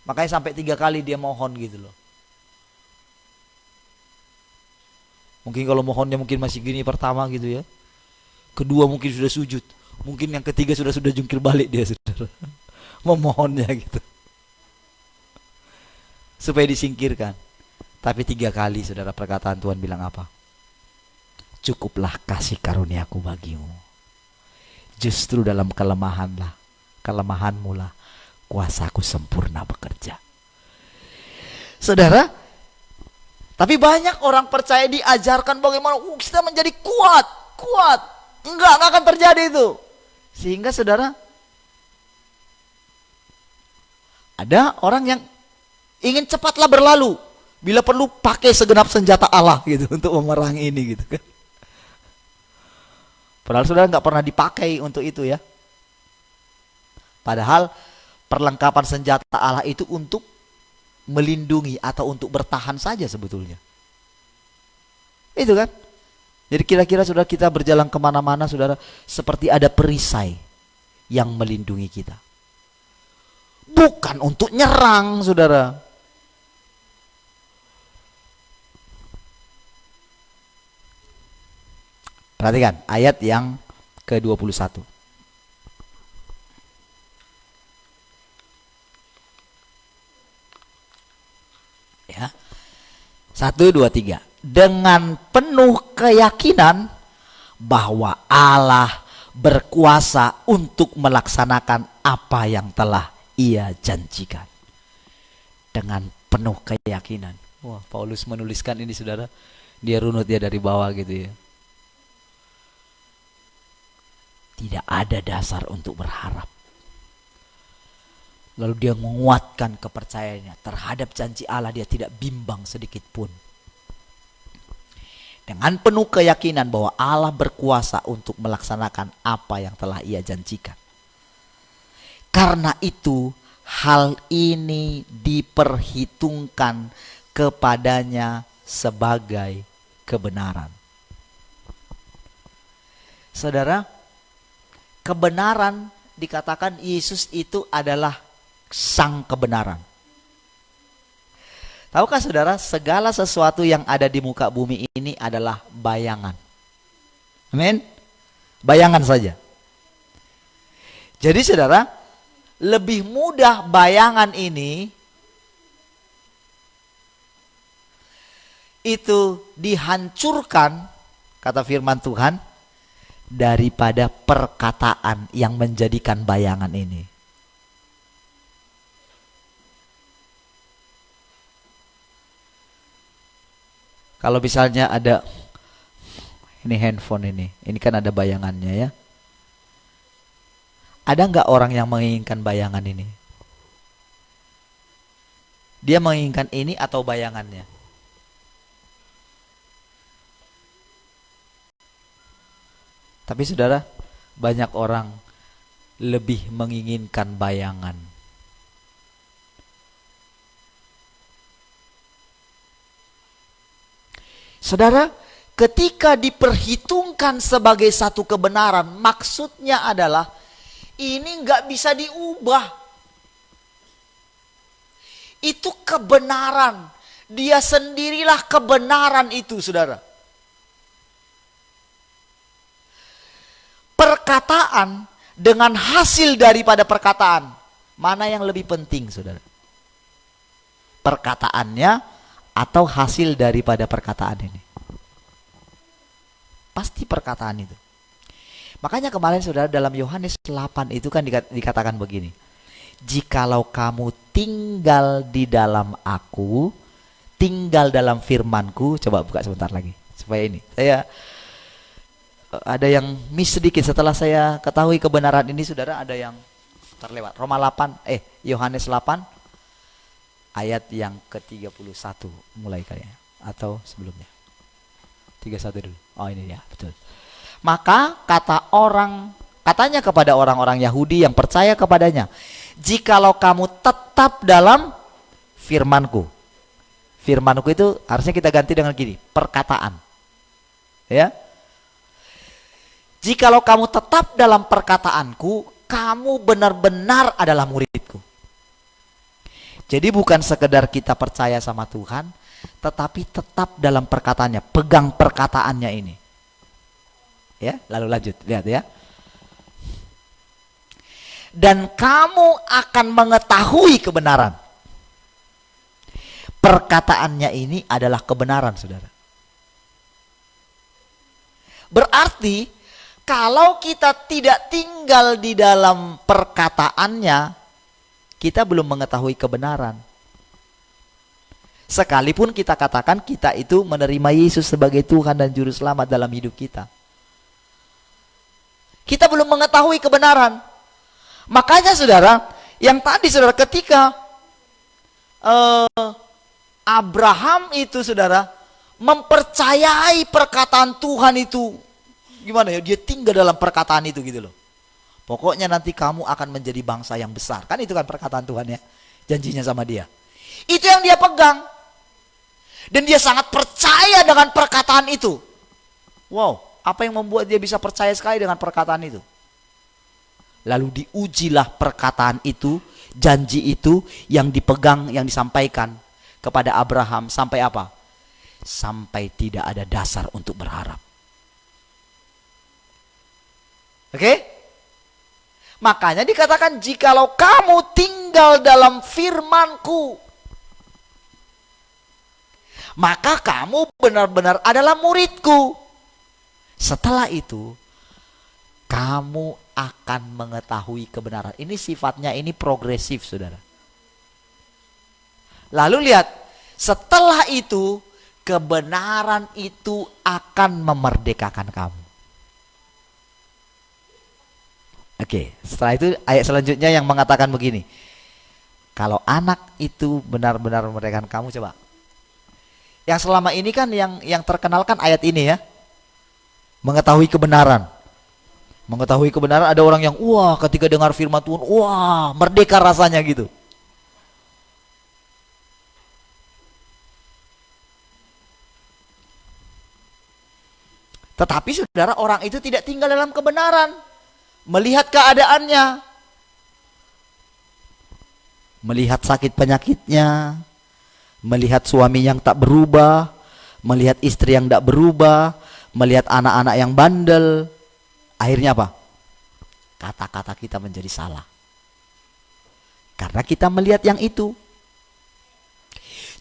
Makanya sampai 3 kali dia mohon gitu loh. Mungkin kalau mohonnya mungkin masih gini pertama gitu ya. Kedua mungkin sudah sujud. Mungkin yang ketiga sudah jungkir balik dia saudara. Memohonnya gitu. Supaya disingkirkan. Tapi 3 kali saudara, perkataan Tuhan bilang apa? Cukuplah kasih karuniaku bagimu. Justru dalam kelemahanmu lah kuasaku sempurna bekerja. Saudara, tapi banyak orang percaya diajarkan bagaimana kita menjadi kuat. Enggak akan terjadi itu. Sehingga saudara, ada orang yang ingin cepatlah berlalu. Bila perlu pakai segenap senjata Allah gitu untuk memerangi ini gitu kan. Padahal saudara nggak pernah dipakai untuk itu ya. Padahal perlengkapan senjata Allah itu untuk melindungi atau untuk bertahan saja sebetulnya. Itu kan. Jadi kira-kira saudara, kita berjalan kemana-mana saudara, seperti ada perisai yang melindungi kita. Bukan untuk nyerang saudara. Perhatikan ayat yang ke-21. 1, 2, 3. Dengan penuh keyakinan bahwa Allah berkuasa untuk melaksanakan apa yang telah Ia janjikan. Dengan penuh keyakinan. Wah, Paulus menuliskan ini, saudara. Dia runut dia dari bawah gitu ya. Tidak ada dasar untuk berharap. Lalu dia menguatkan kepercayaannya terhadap janji Allah. Dia tidak bimbang sedikit pun. Dengan penuh keyakinan bahwa Allah berkuasa untuk melaksanakan apa yang telah Ia janjikan. Karena itu hal ini diperhitungkan kepadanya sebagai kebenaran. Saudara, kebenaran dikatakan Yesus itu adalah sang kebenaran. Tahukah saudara, segala sesuatu yang ada di muka bumi ini adalah bayangan. Amin. Bayangan saja. Jadi saudara, lebih mudah bayangan ini itu dihancurkan, kata firman Tuhan, daripada perkataan yang menjadikan bayangan ini. Kalau misalnya ada ini handphone ini kan ada bayangannya ya. Ada nggak orang yang menginginkan bayangan ini? Dia menginginkan ini atau bayangannya? Tapi saudara, banyak orang lebih menginginkan bayangan. Saudara, ketika diperhitungkan sebagai satu kebenaran, maksudnya adalah ini nggak bisa diubah. Itu kebenaran. Dia sendirilah kebenaran itu, saudara. Perkataan dengan hasil daripada perkataan, mana yang lebih penting, saudara? Perkataannya atau hasil daripada perkataan ini? Pasti perkataan itu. Makanya kemarin saudara, dalam Yohanes 8 itu kan dikatakan begini. Jikalau kamu tinggal di dalam aku, tinggal dalam firmanku. Coba buka sebentar lagi supaya ini. Saya ada yang miss sedikit setelah saya ketahui kebenaran ini, saudara, ada yang terlewat. Yohanes 8 ayat yang ke-31 mulai kayaknya, atau sebelumnya. 31 dulu. Oh ini ya, betul. Maka katanya kepada orang-orang Yahudi yang percaya kepadanya, jikalau kamu tetap dalam firmanku. Firmanku itu harusnya kita ganti dengan gini, perkataan. Ya. Jikalau kamu tetap dalam perkataanku, kamu benar-benar adalah muridku. Jadi bukan sekedar kita percaya sama Tuhan, tetapi tetap dalam perkataannya, pegang perkataannya ini. Ya, lalu lanjut, lihat ya. Dan kamu akan mengetahui kebenaran. Perkataannya ini adalah kebenaran, saudara. Berarti kalau kita tidak tinggal di dalam perkataannya, kita belum mengetahui kebenaran. Sekalipun kita katakan kita itu menerima Yesus sebagai Tuhan dan Juru Selamat dalam hidup kita, kita belum mengetahui kebenaran. Makanya saudara, yang tadi saudara, ketika Abraham itu saudara mempercayai perkataan Tuhan itu, gimana ya, dia tinggal dalam perkataan itu gitu loh. Pokoknya nanti kamu akan menjadi bangsa yang besar. Kan itu kan perkataan Tuhan ya. Janjinya sama dia. Itu yang dia pegang. Dan dia sangat percaya dengan perkataan itu. Wow, apa yang membuat dia bisa percaya sekali dengan perkataan itu? Lalu diujilah perkataan itu, janji itu yang dipegang, yang disampaikan kepada Abraham. Sampai apa? Sampai tidak ada dasar untuk berharap. Oke? Makanya dikatakan, jikalau kamu tinggal dalam firmanku, maka kamu benar-benar adalah muridku. Setelah itu kamu akan mengetahui kebenaran. Ini sifatnya ini progresif, saudara. Lalu lihat, setelah itu kebenaran itu akan memerdekakan kamu. Oke, setelah itu ayat selanjutnya yang mengatakan begini. Kalau anak itu benar-benar memerdekakan kamu, coba. Yang selama ini kan yang terkenal kan ayat ini ya. Mengetahui kebenaran. Mengetahui kebenaran, ada orang yang wah ketika dengar firman Tuhan, wah merdeka rasanya gitu. Tetapi saudara, orang itu tidak tinggal dalam kebenaran. Melihat keadaannya, melihat sakit penyakitnya, melihat suami yang tak berubah, melihat istri yang tak berubah, melihat anak-anak yang bandel. Akhirnya apa? Kata-kata kita menjadi salah. Karena kita melihat yang itu.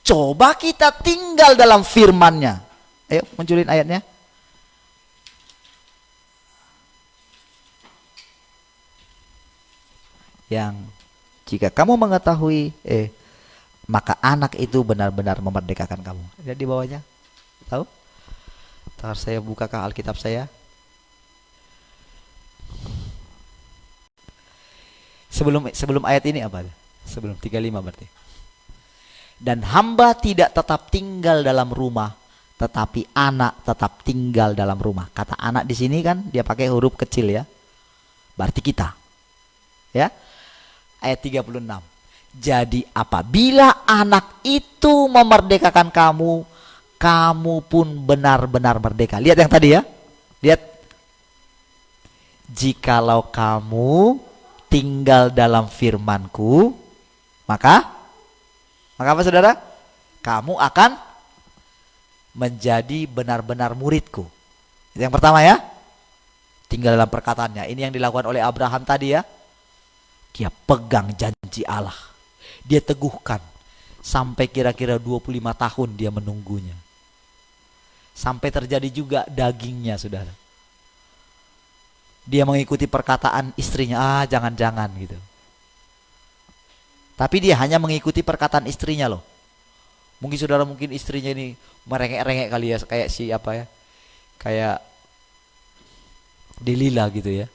Coba kita tinggal dalam firman-Nya. Ayo munculin ayatnya. Yang jika kamu mengetahui, maka anak itu benar-benar memerdekakan kamu. Lihat di bawahnya. Tahu? Ntar saya bukakah Alkitab saya? Sebelum ayat ini apa? Sebelum 35 berarti. Dan hamba tidak tetap tinggal dalam rumah, tetapi anak tetap tinggal dalam rumah. Kata anak di sini kan dia pakai huruf kecil ya. Berarti kita. Ya. Ayat 36. Jadi apabila anak itu memerdekakan kamu, kamu pun benar-benar merdeka. Lihat yang tadi ya. Lihat. Jikalau kamu tinggal dalam firman-Ku, maka apa saudara? Kamu akan menjadi benar-benar murid-Ku. Itu yang pertama ya. Tinggal dalam perkataannya. Ini yang dilakukan oleh Abraham tadi ya. Dia pegang janji Allah. Dia teguhkan. Sampai kira-kira 25 tahun dia menunggunya. Sampai terjadi juga dagingnya, saudara. Dia mengikuti perkataan istrinya. Jangan-jangan gitu. Tapi dia hanya mengikuti perkataan istrinya loh. Mungkin saudara, mungkin istrinya ini merengek-rengek kali ya. Kayak si apa ya. Kayak Delila gitu ya.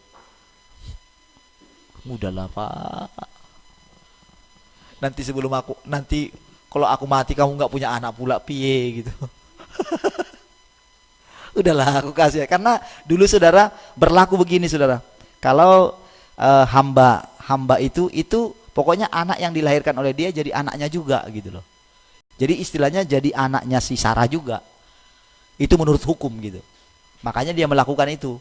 Udahlah Pak, nanti kalau aku mati kamu nggak punya anak pula piye gitu. Udahlah aku kasih ya. Karena dulu saudara berlaku begini saudara. Kalau hamba itu pokoknya anak yang dilahirkan oleh dia jadi anaknya juga gitu loh. Jadi istilahnya jadi anaknya si Sarah juga. Itu menurut hukum gitu. Makanya dia melakukan itu.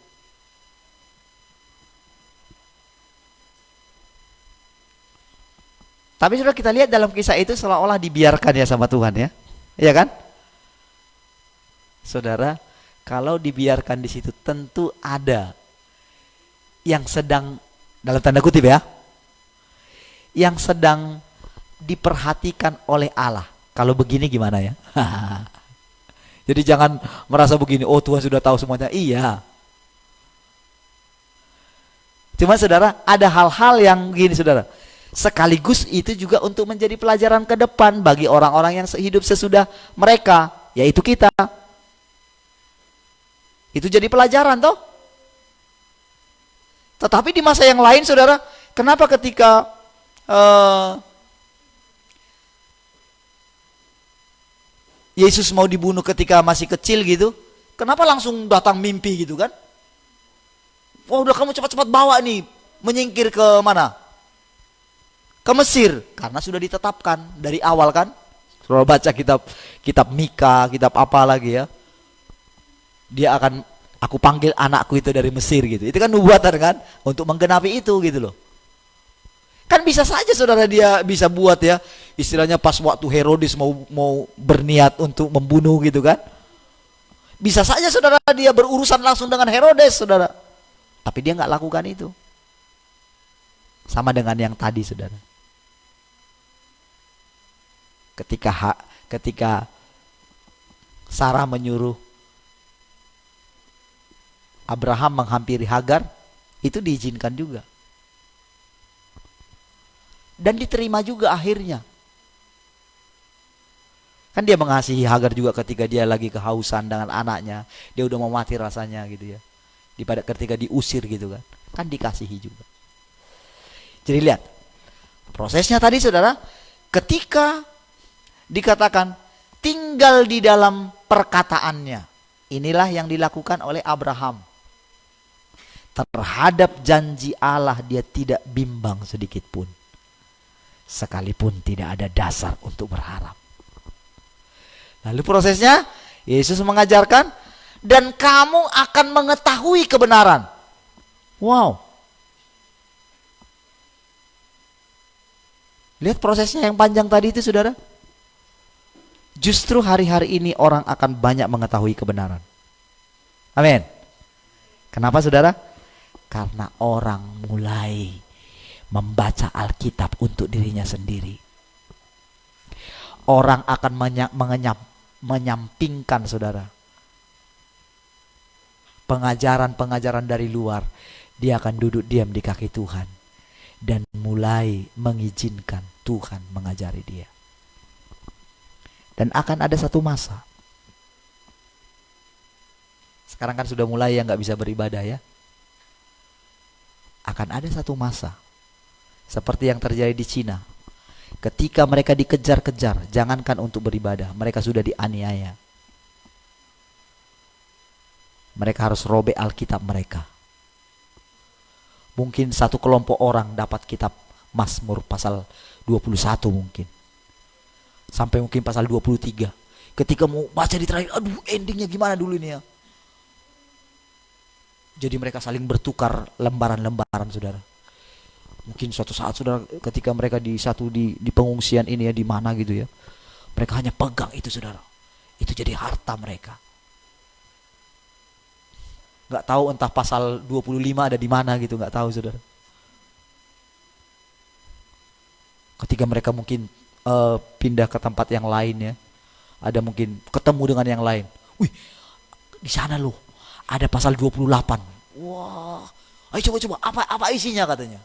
Tapi sudah kita lihat dalam kisah itu seolah-olah dibiarkan ya sama Tuhan ya. Iya kan? Saudara, kalau dibiarkan di situ tentu ada yang sedang, dalam tanda kutip ya, yang sedang diperhatikan oleh Allah. Kalau begini gimana ya? Jadi jangan merasa begini, oh Tuhan sudah tahu semuanya. Iya. Cuma saudara, ada hal-hal yang gini saudara. Sekaligus itu juga untuk menjadi pelajaran ke depan bagi orang-orang yang hidup sesudah mereka, yaitu kita. Itu jadi pelajaran toh. Tetapi di masa yang lain saudara, kenapa ketika Yesus mau dibunuh ketika masih kecil gitu, kenapa langsung datang mimpi gitu kan? Wah udah kamu cepat-cepat bawa nih, menyingkir ke mana? Ke Mesir, karena sudah ditetapkan dari awal kan. Saudara baca kitab Mika, kitab apa lagi ya. Dia akan, aku panggil anakku itu dari Mesir gitu. Itu kan nubuatan kan, untuk menggenapi itu gitu loh. Kan bisa saja saudara dia bisa buat ya, istilahnya pas waktu Herodes mau berniat untuk membunuh gitu kan. Bisa saja saudara dia berurusan langsung dengan Herodes saudara. Tapi dia nggak lakukan itu. Sama dengan yang tadi saudara. Ketika Sarah menyuruh Abraham menghampiri Hagar, itu diizinkan juga. Dan diterima juga akhirnya. Kan dia mengasihi Hagar juga ketika dia lagi kehausan dengan anaknya. Dia udah mau mati rasanya gitu ya. Daripada ketika diusir gitu kan. Kan dikasihi juga. Jadi lihat. Prosesnya tadi saudara. Ketika dikatakan tinggal di dalam perkataannya. Inilah yang dilakukan oleh Abraham. Terhadap janji Allah dia tidak bimbang sedikit pun. Sekalipun tidak ada dasar untuk berharap. Lalu prosesnya, Yesus mengajarkan, dan kamu akan mengetahui kebenaran. Wow. Lihat prosesnya yang panjang tadi itu saudara. Justru hari-hari ini orang akan banyak mengetahui kebenaran. Amin. Kenapa saudara? Karena orang mulai membaca Alkitab untuk dirinya sendiri. Orang akan menyampingkan saudara pengajaran-pengajaran dari luar. Dia akan duduk diam di kaki Tuhan dan mulai mengizinkan Tuhan mengajari dia. Dan akan ada satu masa, sekarang kan sudah mulai yang gak bisa beribadah ya. Akan ada satu masa seperti yang terjadi di Cina. Ketika mereka dikejar-kejar, jangankan untuk beribadah, mereka sudah dianiaya. Mereka harus robek Alkitab mereka. Mungkin satu kelompok orang dapat kitab Mazmur pasal 21 mungkin. Sampai mungkin pasal 23. Ketika mau baca di terakhir, aduh endingnya gimana dulu ini ya. Jadi mereka saling bertukar lembaran-lembaran saudara. Mungkin suatu saat saudara ketika mereka di pengungsian ini ya, di mana gitu ya. Mereka hanya pegang itu saudara. Itu jadi harta mereka. Gak tahu entah pasal 25 ada di mana gitu, gak tahu saudara. Ketika mereka mungkin pindah ke tempat yang lain ya, ada mungkin ketemu dengan yang lain. Wih, di sana loh ada pasal 28. Wah, ayo coba apa isinya katanya.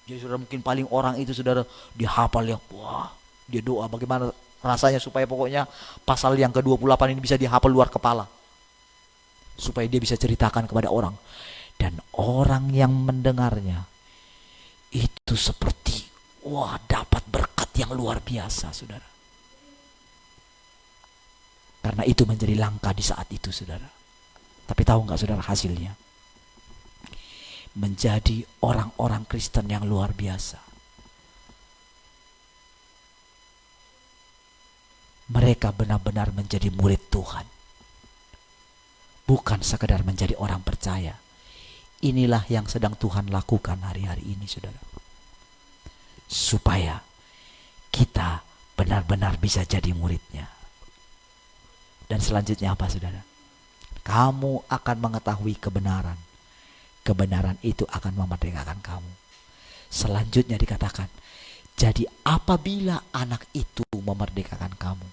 Jadi saudara mungkin paling orang itu saudara dia hafal ya. Wah, dia doa bagaimana rasanya supaya pokoknya pasal yang ke-28 ini bisa dihafal luar kepala. Supaya dia bisa ceritakan kepada orang. Dan orang yang mendengarnya itu seperti wah dapat berkat yang luar biasa saudara. Karena itu menjadi langka di saat itu saudara. Tapi tahu gak saudara hasilnya? Menjadi orang-orang Kristen yang luar biasa. Mereka benar-benar menjadi murid Tuhan. Bukan sekedar menjadi orang percaya. Inilah yang sedang Tuhan lakukan hari-hari ini saudara. Supaya kita benar-benar bisa jadi muridnya. Dan selanjutnya apa saudara? Kamu akan mengetahui kebenaran. Kebenaran itu akan memerdekakan kamu. Selanjutnya dikatakan, jadi apabila anak itu memerdekakan kamu,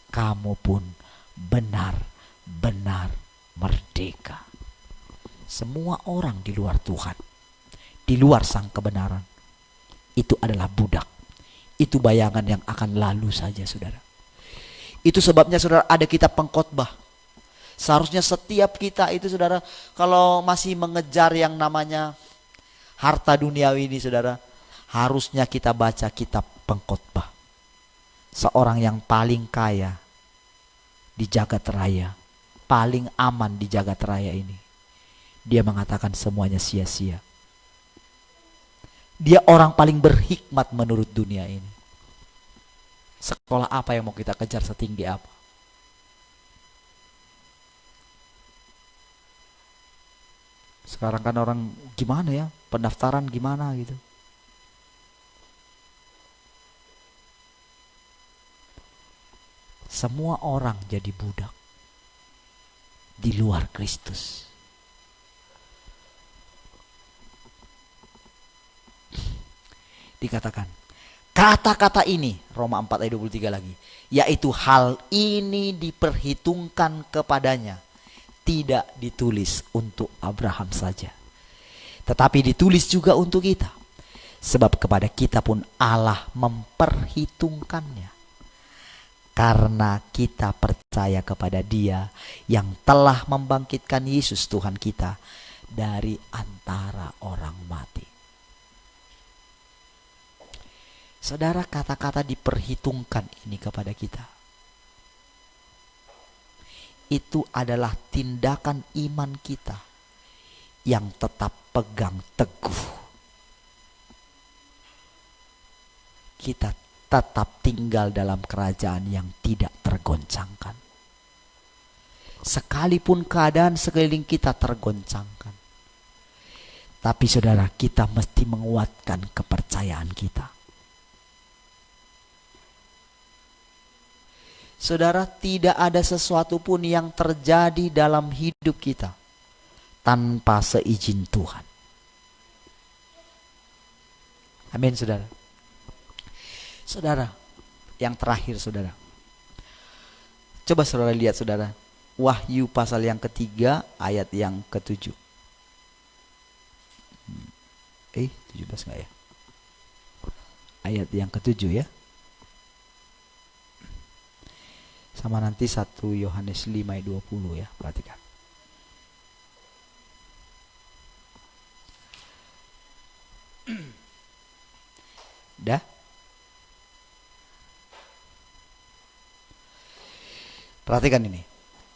kamu pun benar-benar merdeka. Semua orang di luar Tuhan, di luar sang kebenaran, itu adalah budak. Itu bayangan yang akan lalu saja saudara. Itu sebabnya saudara ada kitab pengkhotbah. Seharusnya setiap kita itu saudara, kalau masih mengejar yang namanya harta duniawi ini saudara, harusnya kita baca kitab pengkhotbah. Seorang yang paling kaya di jagat raya, paling aman di jagat raya ini, dia mengatakan semuanya sia-sia. Dia orang paling berhikmat menurut dunia ini. Sekolah apa yang mau kita kejar setinggi apa? Sekarang kan orang gimana ya, pendaftaran gimana gitu. Semua orang jadi budak di luar Kristus. Dikatakan, kata-kata ini, Roma 4 ayat 23 lagi, yaitu hal ini diperhitungkan kepadanya, tidak ditulis untuk Abraham saja, tetapi ditulis juga untuk kita, sebab kepada kita pun Allah memperhitungkannya, karena kita percaya kepada Dia yang telah membangkitkan Yesus Tuhan kita dari antara orang mati. Saudara, kata-kata diperhitungkan ini kepada kita, itu adalah tindakan iman kita yang tetap pegang teguh. Kita tetap tinggal dalam kerajaan yang tidak tergoncangkan. Sekalipun keadaan sekeliling kita tergoncangkan, tapi saudara, kita mesti menguatkan kepercayaan kita. Saudara, tidak ada sesuatu pun yang terjadi dalam hidup kita tanpa seizin Tuhan. Amin, saudara. Saudara, yang terakhir, saudara, coba saudara lihat, saudara, Wahyu pasal yang ketiga ayat yang ke-7. 17 enggak ya? Ayat yang ke-7 ya. Sama nanti 1 Yohanes 5 ayat 20 ya, perhatikan. Dah? Perhatikan ini.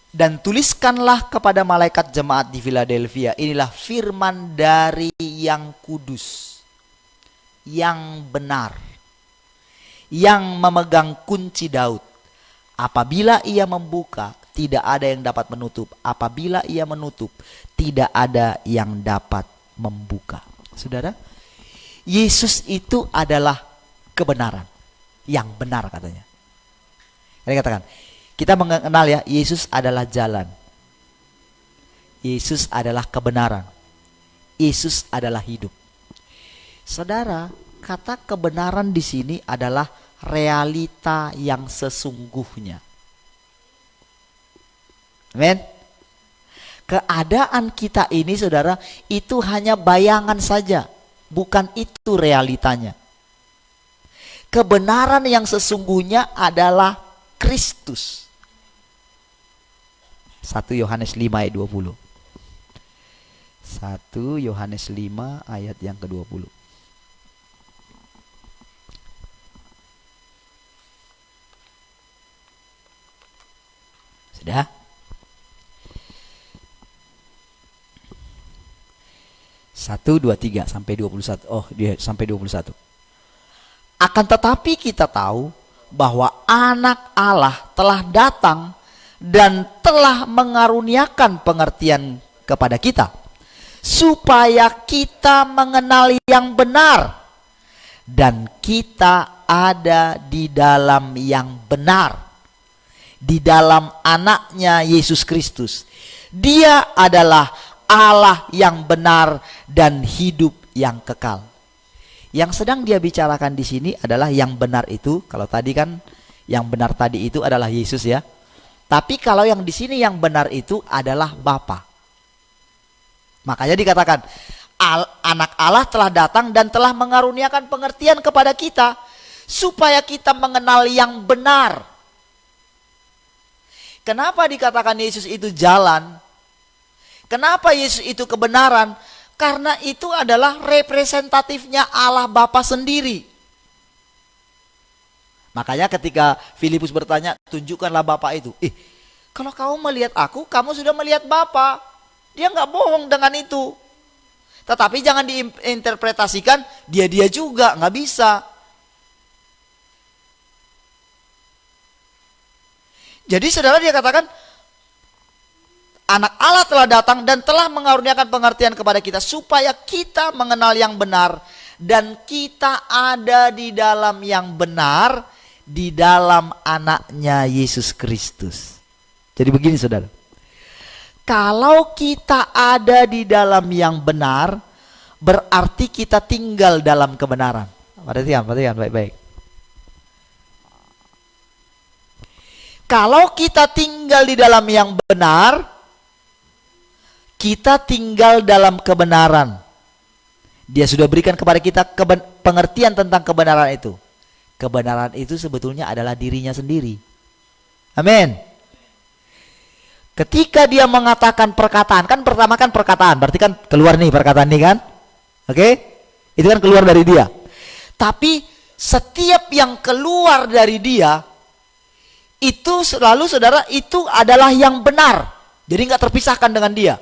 Dan tuliskanlah kepada malaikat jemaat di Philadelphia, inilah firman dari yang kudus, yang benar, yang memegang kunci Daud. Apabila ia membuka, tidak ada yang dapat menutup. Apabila ia menutup, tidak ada yang dapat membuka. Saudara, Yesus itu adalah kebenaran. Yang benar katanya. Ini katakan, kita mengenal ya, Yesus adalah jalan. Yesus adalah kebenaran. Yesus adalah hidup. Saudara, kata kebenaran di sini adalah realita yang sesungguhnya. Amin. Keadaan kita ini, saudara, itu hanya bayangan saja, bukan itu realitanya. Kebenaran yang sesungguhnya adalah Kristus. 1 Yohanes 5 ayat 20. 1 Yohanes 5 ayat yang ke-20. Sudah? Satu, dua, tiga sampai 21. Oh, dia sampai 21. Akan tetapi kita tahu bahwa Anak Allah telah datang dan telah mengaruniakan pengertian kepada kita, supaya kita mengenal yang benar, dan kita ada di dalam yang benar, di dalam anaknya Yesus Kristus. Dia adalah Allah yang benar dan hidup yang kekal. Yang sedang dia bicarakan di sini adalah yang benar itu. Kalau tadi kan yang benar tadi itu adalah Yesus ya. Tapi kalau yang di sini yang benar itu adalah Bapa. Makanya dikatakan Anak Allah telah datang dan telah mengaruniakan pengertian kepada kita, supaya kita mengenal yang benar. Kenapa dikatakan Yesus itu jalan? Kenapa Yesus itu kebenaran? Karena itu adalah representatifnya Allah Bapa sendiri. Makanya ketika Filipus bertanya, tunjukkanlah Bapa itu. Kalau kamu melihat aku, kamu sudah melihat Bapa. Dia nggak bohong dengan itu. Tetapi jangan diinterpretasikan dia juga, nggak bisa. Jadi saudara, dia katakan Anak Allah telah datang dan telah mengaruniakan pengertian kepada kita, supaya kita mengenal yang benar, dan kita ada di dalam yang benar, di dalam anaknya Yesus Kristus. Jadi begini saudara, kalau kita ada di dalam yang benar, berarti kita tinggal dalam kebenaran. Perhatikan baik-baik. Kalau kita tinggal di dalam yang benar, kita tinggal dalam kebenaran. Dia sudah berikan kepada kita pengertian tentang kebenaran itu. Kebenaran itu sebetulnya adalah dirinya sendiri. Amin. Ketika dia mengatakan perkataan, kan pertama kan perkataan, berarti kan keluar nih perkataan ini kan? Oke? Itu kan keluar dari dia. Tapi setiap yang keluar dari dia itu selalu, saudara, itu adalah yang benar. Jadi nggak terpisahkan dengan dia.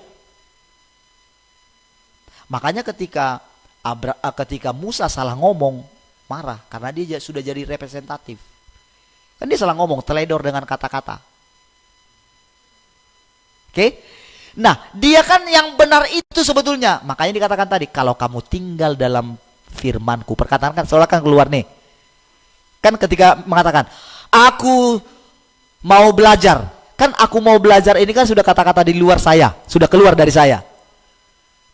Makanya ketika Musa salah ngomong, marah karena dia sudah jadi representatif. Kan dia salah ngomong, teledor dengan kata-kata. Oke? Nah, dia kan yang benar itu sebetulnya. Makanya dikatakan tadi, kalau kamu tinggal dalam firmanku, perkataan kan seolah kan keluar nih. Kan ketika mengatakan, aku mau belajar. Kan aku mau belajar ini kan sudah kata-kata di luar saya, sudah keluar dari saya.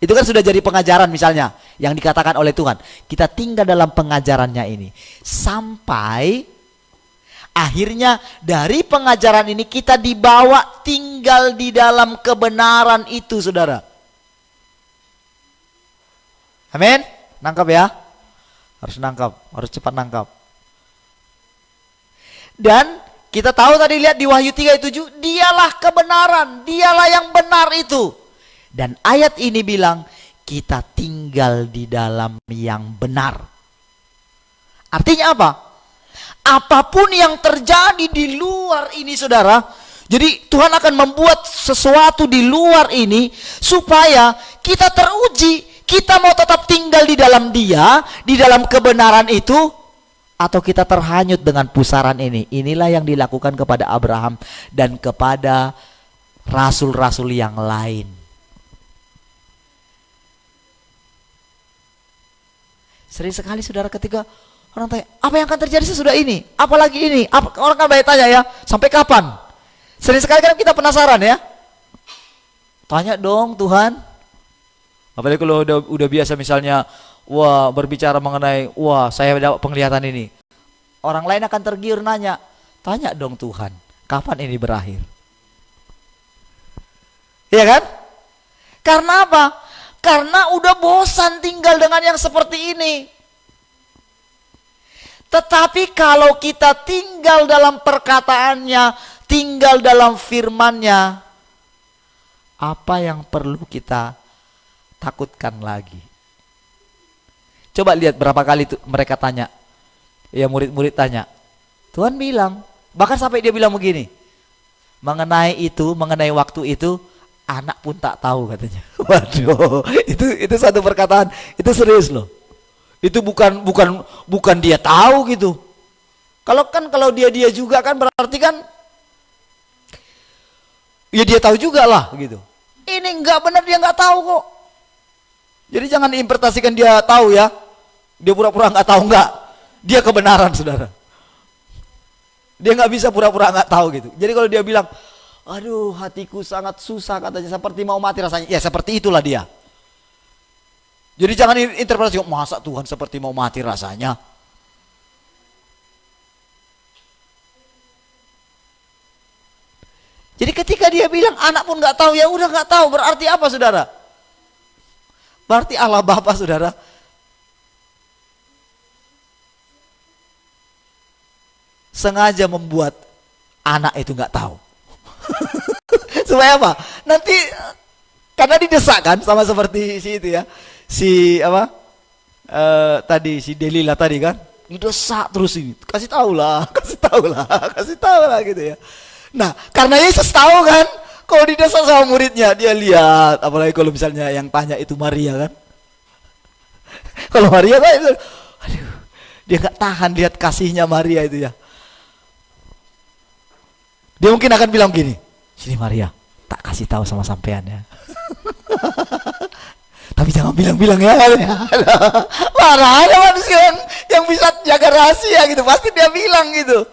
Itu kan sudah jadi pengajaran misalnya yang dikatakan oleh Tuhan. Kita tinggal dalam pengajarannya ini sampai akhirnya dari pengajaran ini kita dibawa tinggal di dalam kebenaran itu, saudara. Amin? Nangkap ya? Harus nangkap, harus cepat nangkap. Dan kita tahu tadi, lihat di Wahyu 3:7, dialah kebenaran, dialah yang benar itu. Dan ayat ini bilang, kita tinggal di dalam yang benar. Artinya apa? Apapun yang terjadi di luar ini, saudara, jadi Tuhan akan membuat sesuatu di luar ini supaya kita teruji, kita mau tetap tinggal di dalam Dia, di dalam kebenaran itu, atau kita terhanyut dengan pusaran ini. Inilah yang dilakukan kepada Abraham dan kepada rasul-rasul yang lain. Sering sekali, saudara, ketika orang tanya, apa yang akan terjadi sesudah ini? Apalagi ini? Orang kan banyak tanya ya, sampai kapan? Sering sekali kan kita penasaran ya. Tanya dong Tuhan. Apalagi kalau udah biasa misalnya, wah, berbicara mengenai, wah, saya dapat penglihatan ini. Orang lain akan tergiur nanya, tanya dong Tuhan, kapan ini berakhir? Iya kan? Karena apa? Karena udah bosan tinggal dengan yang seperti ini. Tetapi kalau kita tinggal dalam perkataannya, tinggal dalam firmannya, apa yang perlu kita takutkan lagi? Coba lihat berapa kali mereka tanya. Ya, murid-murid tanya. Tuhan bilang, bahkan sampai dia bilang begini, mengenai itu, mengenai waktu itu, anak pun tak tahu katanya. Waduh, itu satu perkataan, itu serius loh. Itu bukan dia tahu gitu. Kalau dia juga kan berarti kan, ya dia tahu juga lah gitu. Ini enggak benar, dia enggak tahu kok. Jadi jangan diinterpretasikan dia tahu ya. Dia pura-pura enggak tahu, enggak. Dia kebenaran, saudara. Dia nggak bisa pura-pura nggak tahu gitu. Jadi kalau dia bilang, aduh hatiku sangat susah katanya, seperti mau mati rasanya, ya seperti itulah dia. Jadi jangan interpretasi, masa Tuhan seperti mau mati rasanya. Jadi ketika dia bilang anak pun nggak tahu, ya udah nggak tahu, berarti apa, saudara? Berarti Allah Bapa, saudara, sengaja membuat anak itu nggak tahu. Supaya apa? Nanti karena didesak kan, sama seperti si itu ya, si apa? Tadi si Delila tadi kan, didesak terus ini, kasih tahu lah, kasih tahu lah, kasih tahu lah gitu ya. Nah, karena Yesus tahu kan, kalau didesak sama muridnya, dia lihat, apalagi kalau misalnya yang tanya itu Maria kan. Kalau Maria kan, aduh, dia nggak tahan lihat kasihnya Maria itu ya. Dia mungkin akan bilang gini, sini Maria, tak kasih tahu sama sampean ya. Tapi jangan bilang-bilang ya. Mana ada manusia yang bisa jaga rahasia gitu, pasti dia bilang gitu.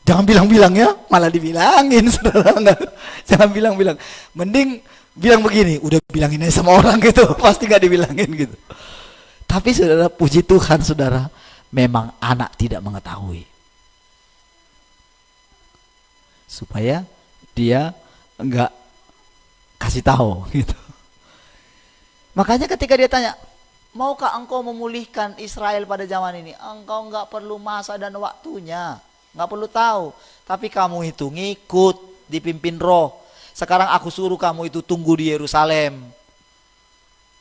Jangan bilang-bilang ya, malah dibilangin, saudara. Jangan bilang-bilang. Mending bilang begini, udah bilangin aja sama orang gitu, pasti gak dibilangin gitu. Tapi saudara, puji Tuhan saudara, memang anak tidak mengetahui. supaya dia enggak kasih tahu gitu. Makanya ketika dia tanya, maukah engkau memulihkan Israel pada zaman ini? Engkau enggak perlu masa dan waktunya, enggak perlu tahu. Tapi kamu itu ngikut, dipimpin roh. Sekarang aku suruh kamu itu tunggu di Yerusalem.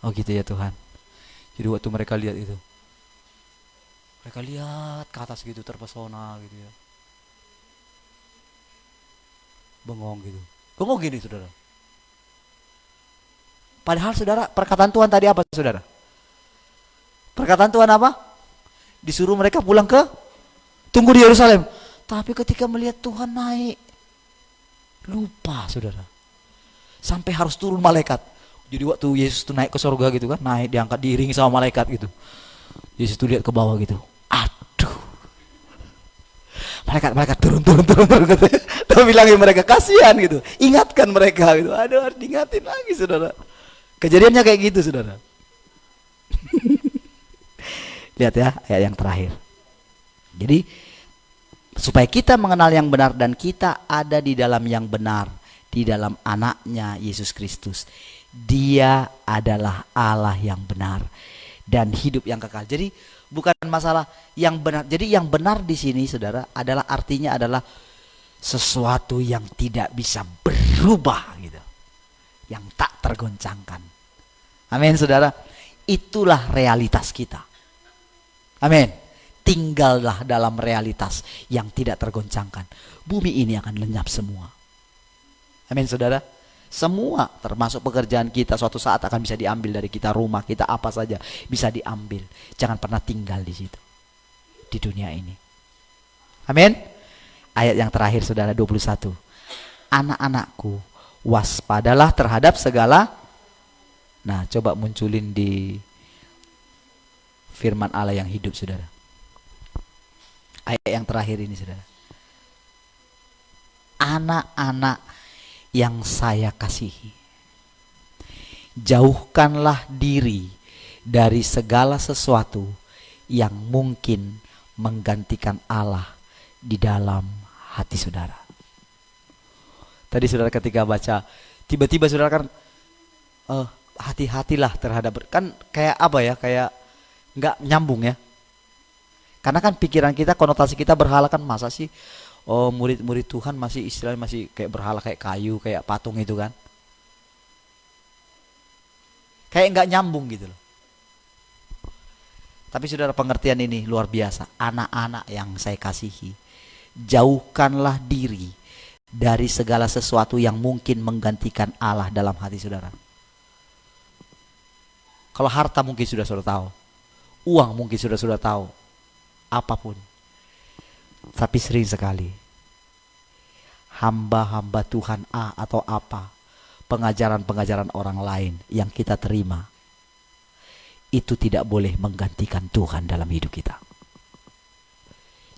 Oh gitu ya Tuhan. Jadi waktu mereka lihat itu, mereka lihat ke atas gitu, terpesona gitu ya, bengong gitu. Bengong gini saudara. Padahal saudara, perkataan Tuhan tadi apa saudara? Perkataan Tuhan apa? Disuruh mereka pulang ke, tunggu di Yerusalem. Tapi ketika melihat Tuhan naik, lupa saudara. Sampai harus turun malaikat. Jadi waktu Yesus itu naik ke surga gitu kan, naik diangkat diiringi sama malaikat gitu. Yesus itu lihat ke bawah gitu. Aduh. Malaikat turun gitu. Dia bilangin mereka, kasihan gitu. Ingatkan mereka gitu. Aduh, harus diingatin lagi saudara. Kejadiannya kayak gitu saudara. Lihat ya ayat yang terakhir. Jadi supaya kita mengenal yang benar dan kita ada di dalam yang benar, di dalam anaknya Yesus Kristus. Dia adalah Allah yang benar dan hidup yang kekal. Jadi bukan masalah yang benar. Jadi yang benar di sini saudara adalah artinya adalah sesuatu yang tidak bisa berubah gitu. Yang tak tergoncangkan. Amin saudara. Itulah realitas kita. Amin. Tinggallah dalam realitas yang tidak tergoncangkan. Bumi ini akan lenyap semua. Amin saudara. Semua termasuk pekerjaan kita suatu saat akan bisa diambil dari kita, rumah kita apa saja bisa diambil. Jangan pernah tinggal di situ. Di dunia ini. Amin. Ayat yang terakhir saudara 21. Anak-anakku, waspadalah terhadap segala. Nah, coba munculin di firman Allah yang hidup saudara. Ayat yang terakhir ini saudara. Anak-anak yang saya kasihi, jauhkanlah diri dari segala sesuatu yang mungkin menggantikan Allah di dalam hati saudara. Tadi saudara ketika baca, tiba-tiba saudara kan hati-hatilah terhadap, kan kayak apa ya, kayak nggak nyambung ya. Karena kan pikiran kita, konotasi kita berhala kan, masa sih murid-murid Tuhan masih istilahnya masih kayak berhala, kayak kayu, kayak patung itu kan. Kayak nggak nyambung gitu loh. Tapi saudara, pengertian ini luar biasa. Anak-anak yang saya kasihi, jauhkanlah diri dari segala sesuatu yang mungkin menggantikan Allah dalam hati saudara. Kalau harta mungkin sudah tahu, uang mungkin sudah tahu, apapun. Tapi sering sekali hamba-hamba Tuhan A atau apa, pengajaran-pengajaran orang lain yang kita terima, itu tidak boleh menggantikan Tuhan dalam hidup kita.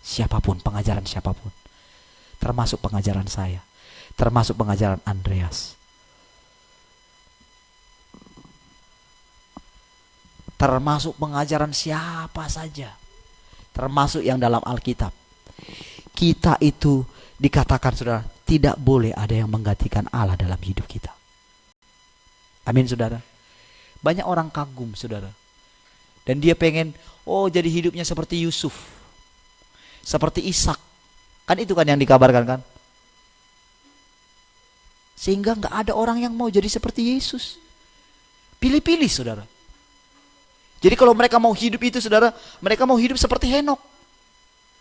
Siapapun, pengajaran siapapun, termasuk pengajaran saya, termasuk pengajaran Andreas, termasuk pengajaran siapa saja, termasuk yang dalam Alkitab. Kita itu dikatakan saudara, tidak boleh ada yang menggantikan Allah dalam hidup kita. Amin saudara. Banyak orang kagum saudara, dan dia pengen jadi hidupnya seperti Yusuf, seperti Ishak. Kan itu kan yang dikabarkan kan. Sehingga gak ada orang yang mau jadi seperti Yesus. Pilih-pilih saudara. Jadi kalau mereka mau hidup itu saudara, mereka mau hidup seperti Henok,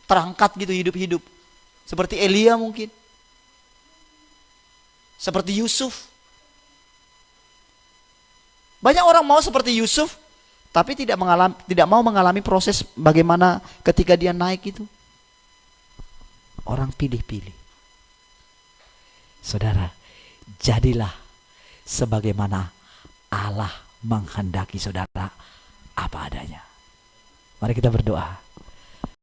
terangkat gitu hidup-hidup. Seperti Elia mungkin, seperti Yusuf. Banyak orang mau seperti Yusuf, tapi tidak mau mengalami proses bagaimana ketika dia naik itu. Orang pilih-pilih. Saudara, jadilah sebagaimana Allah menghendaki saudara apa adanya. Mari kita berdoa.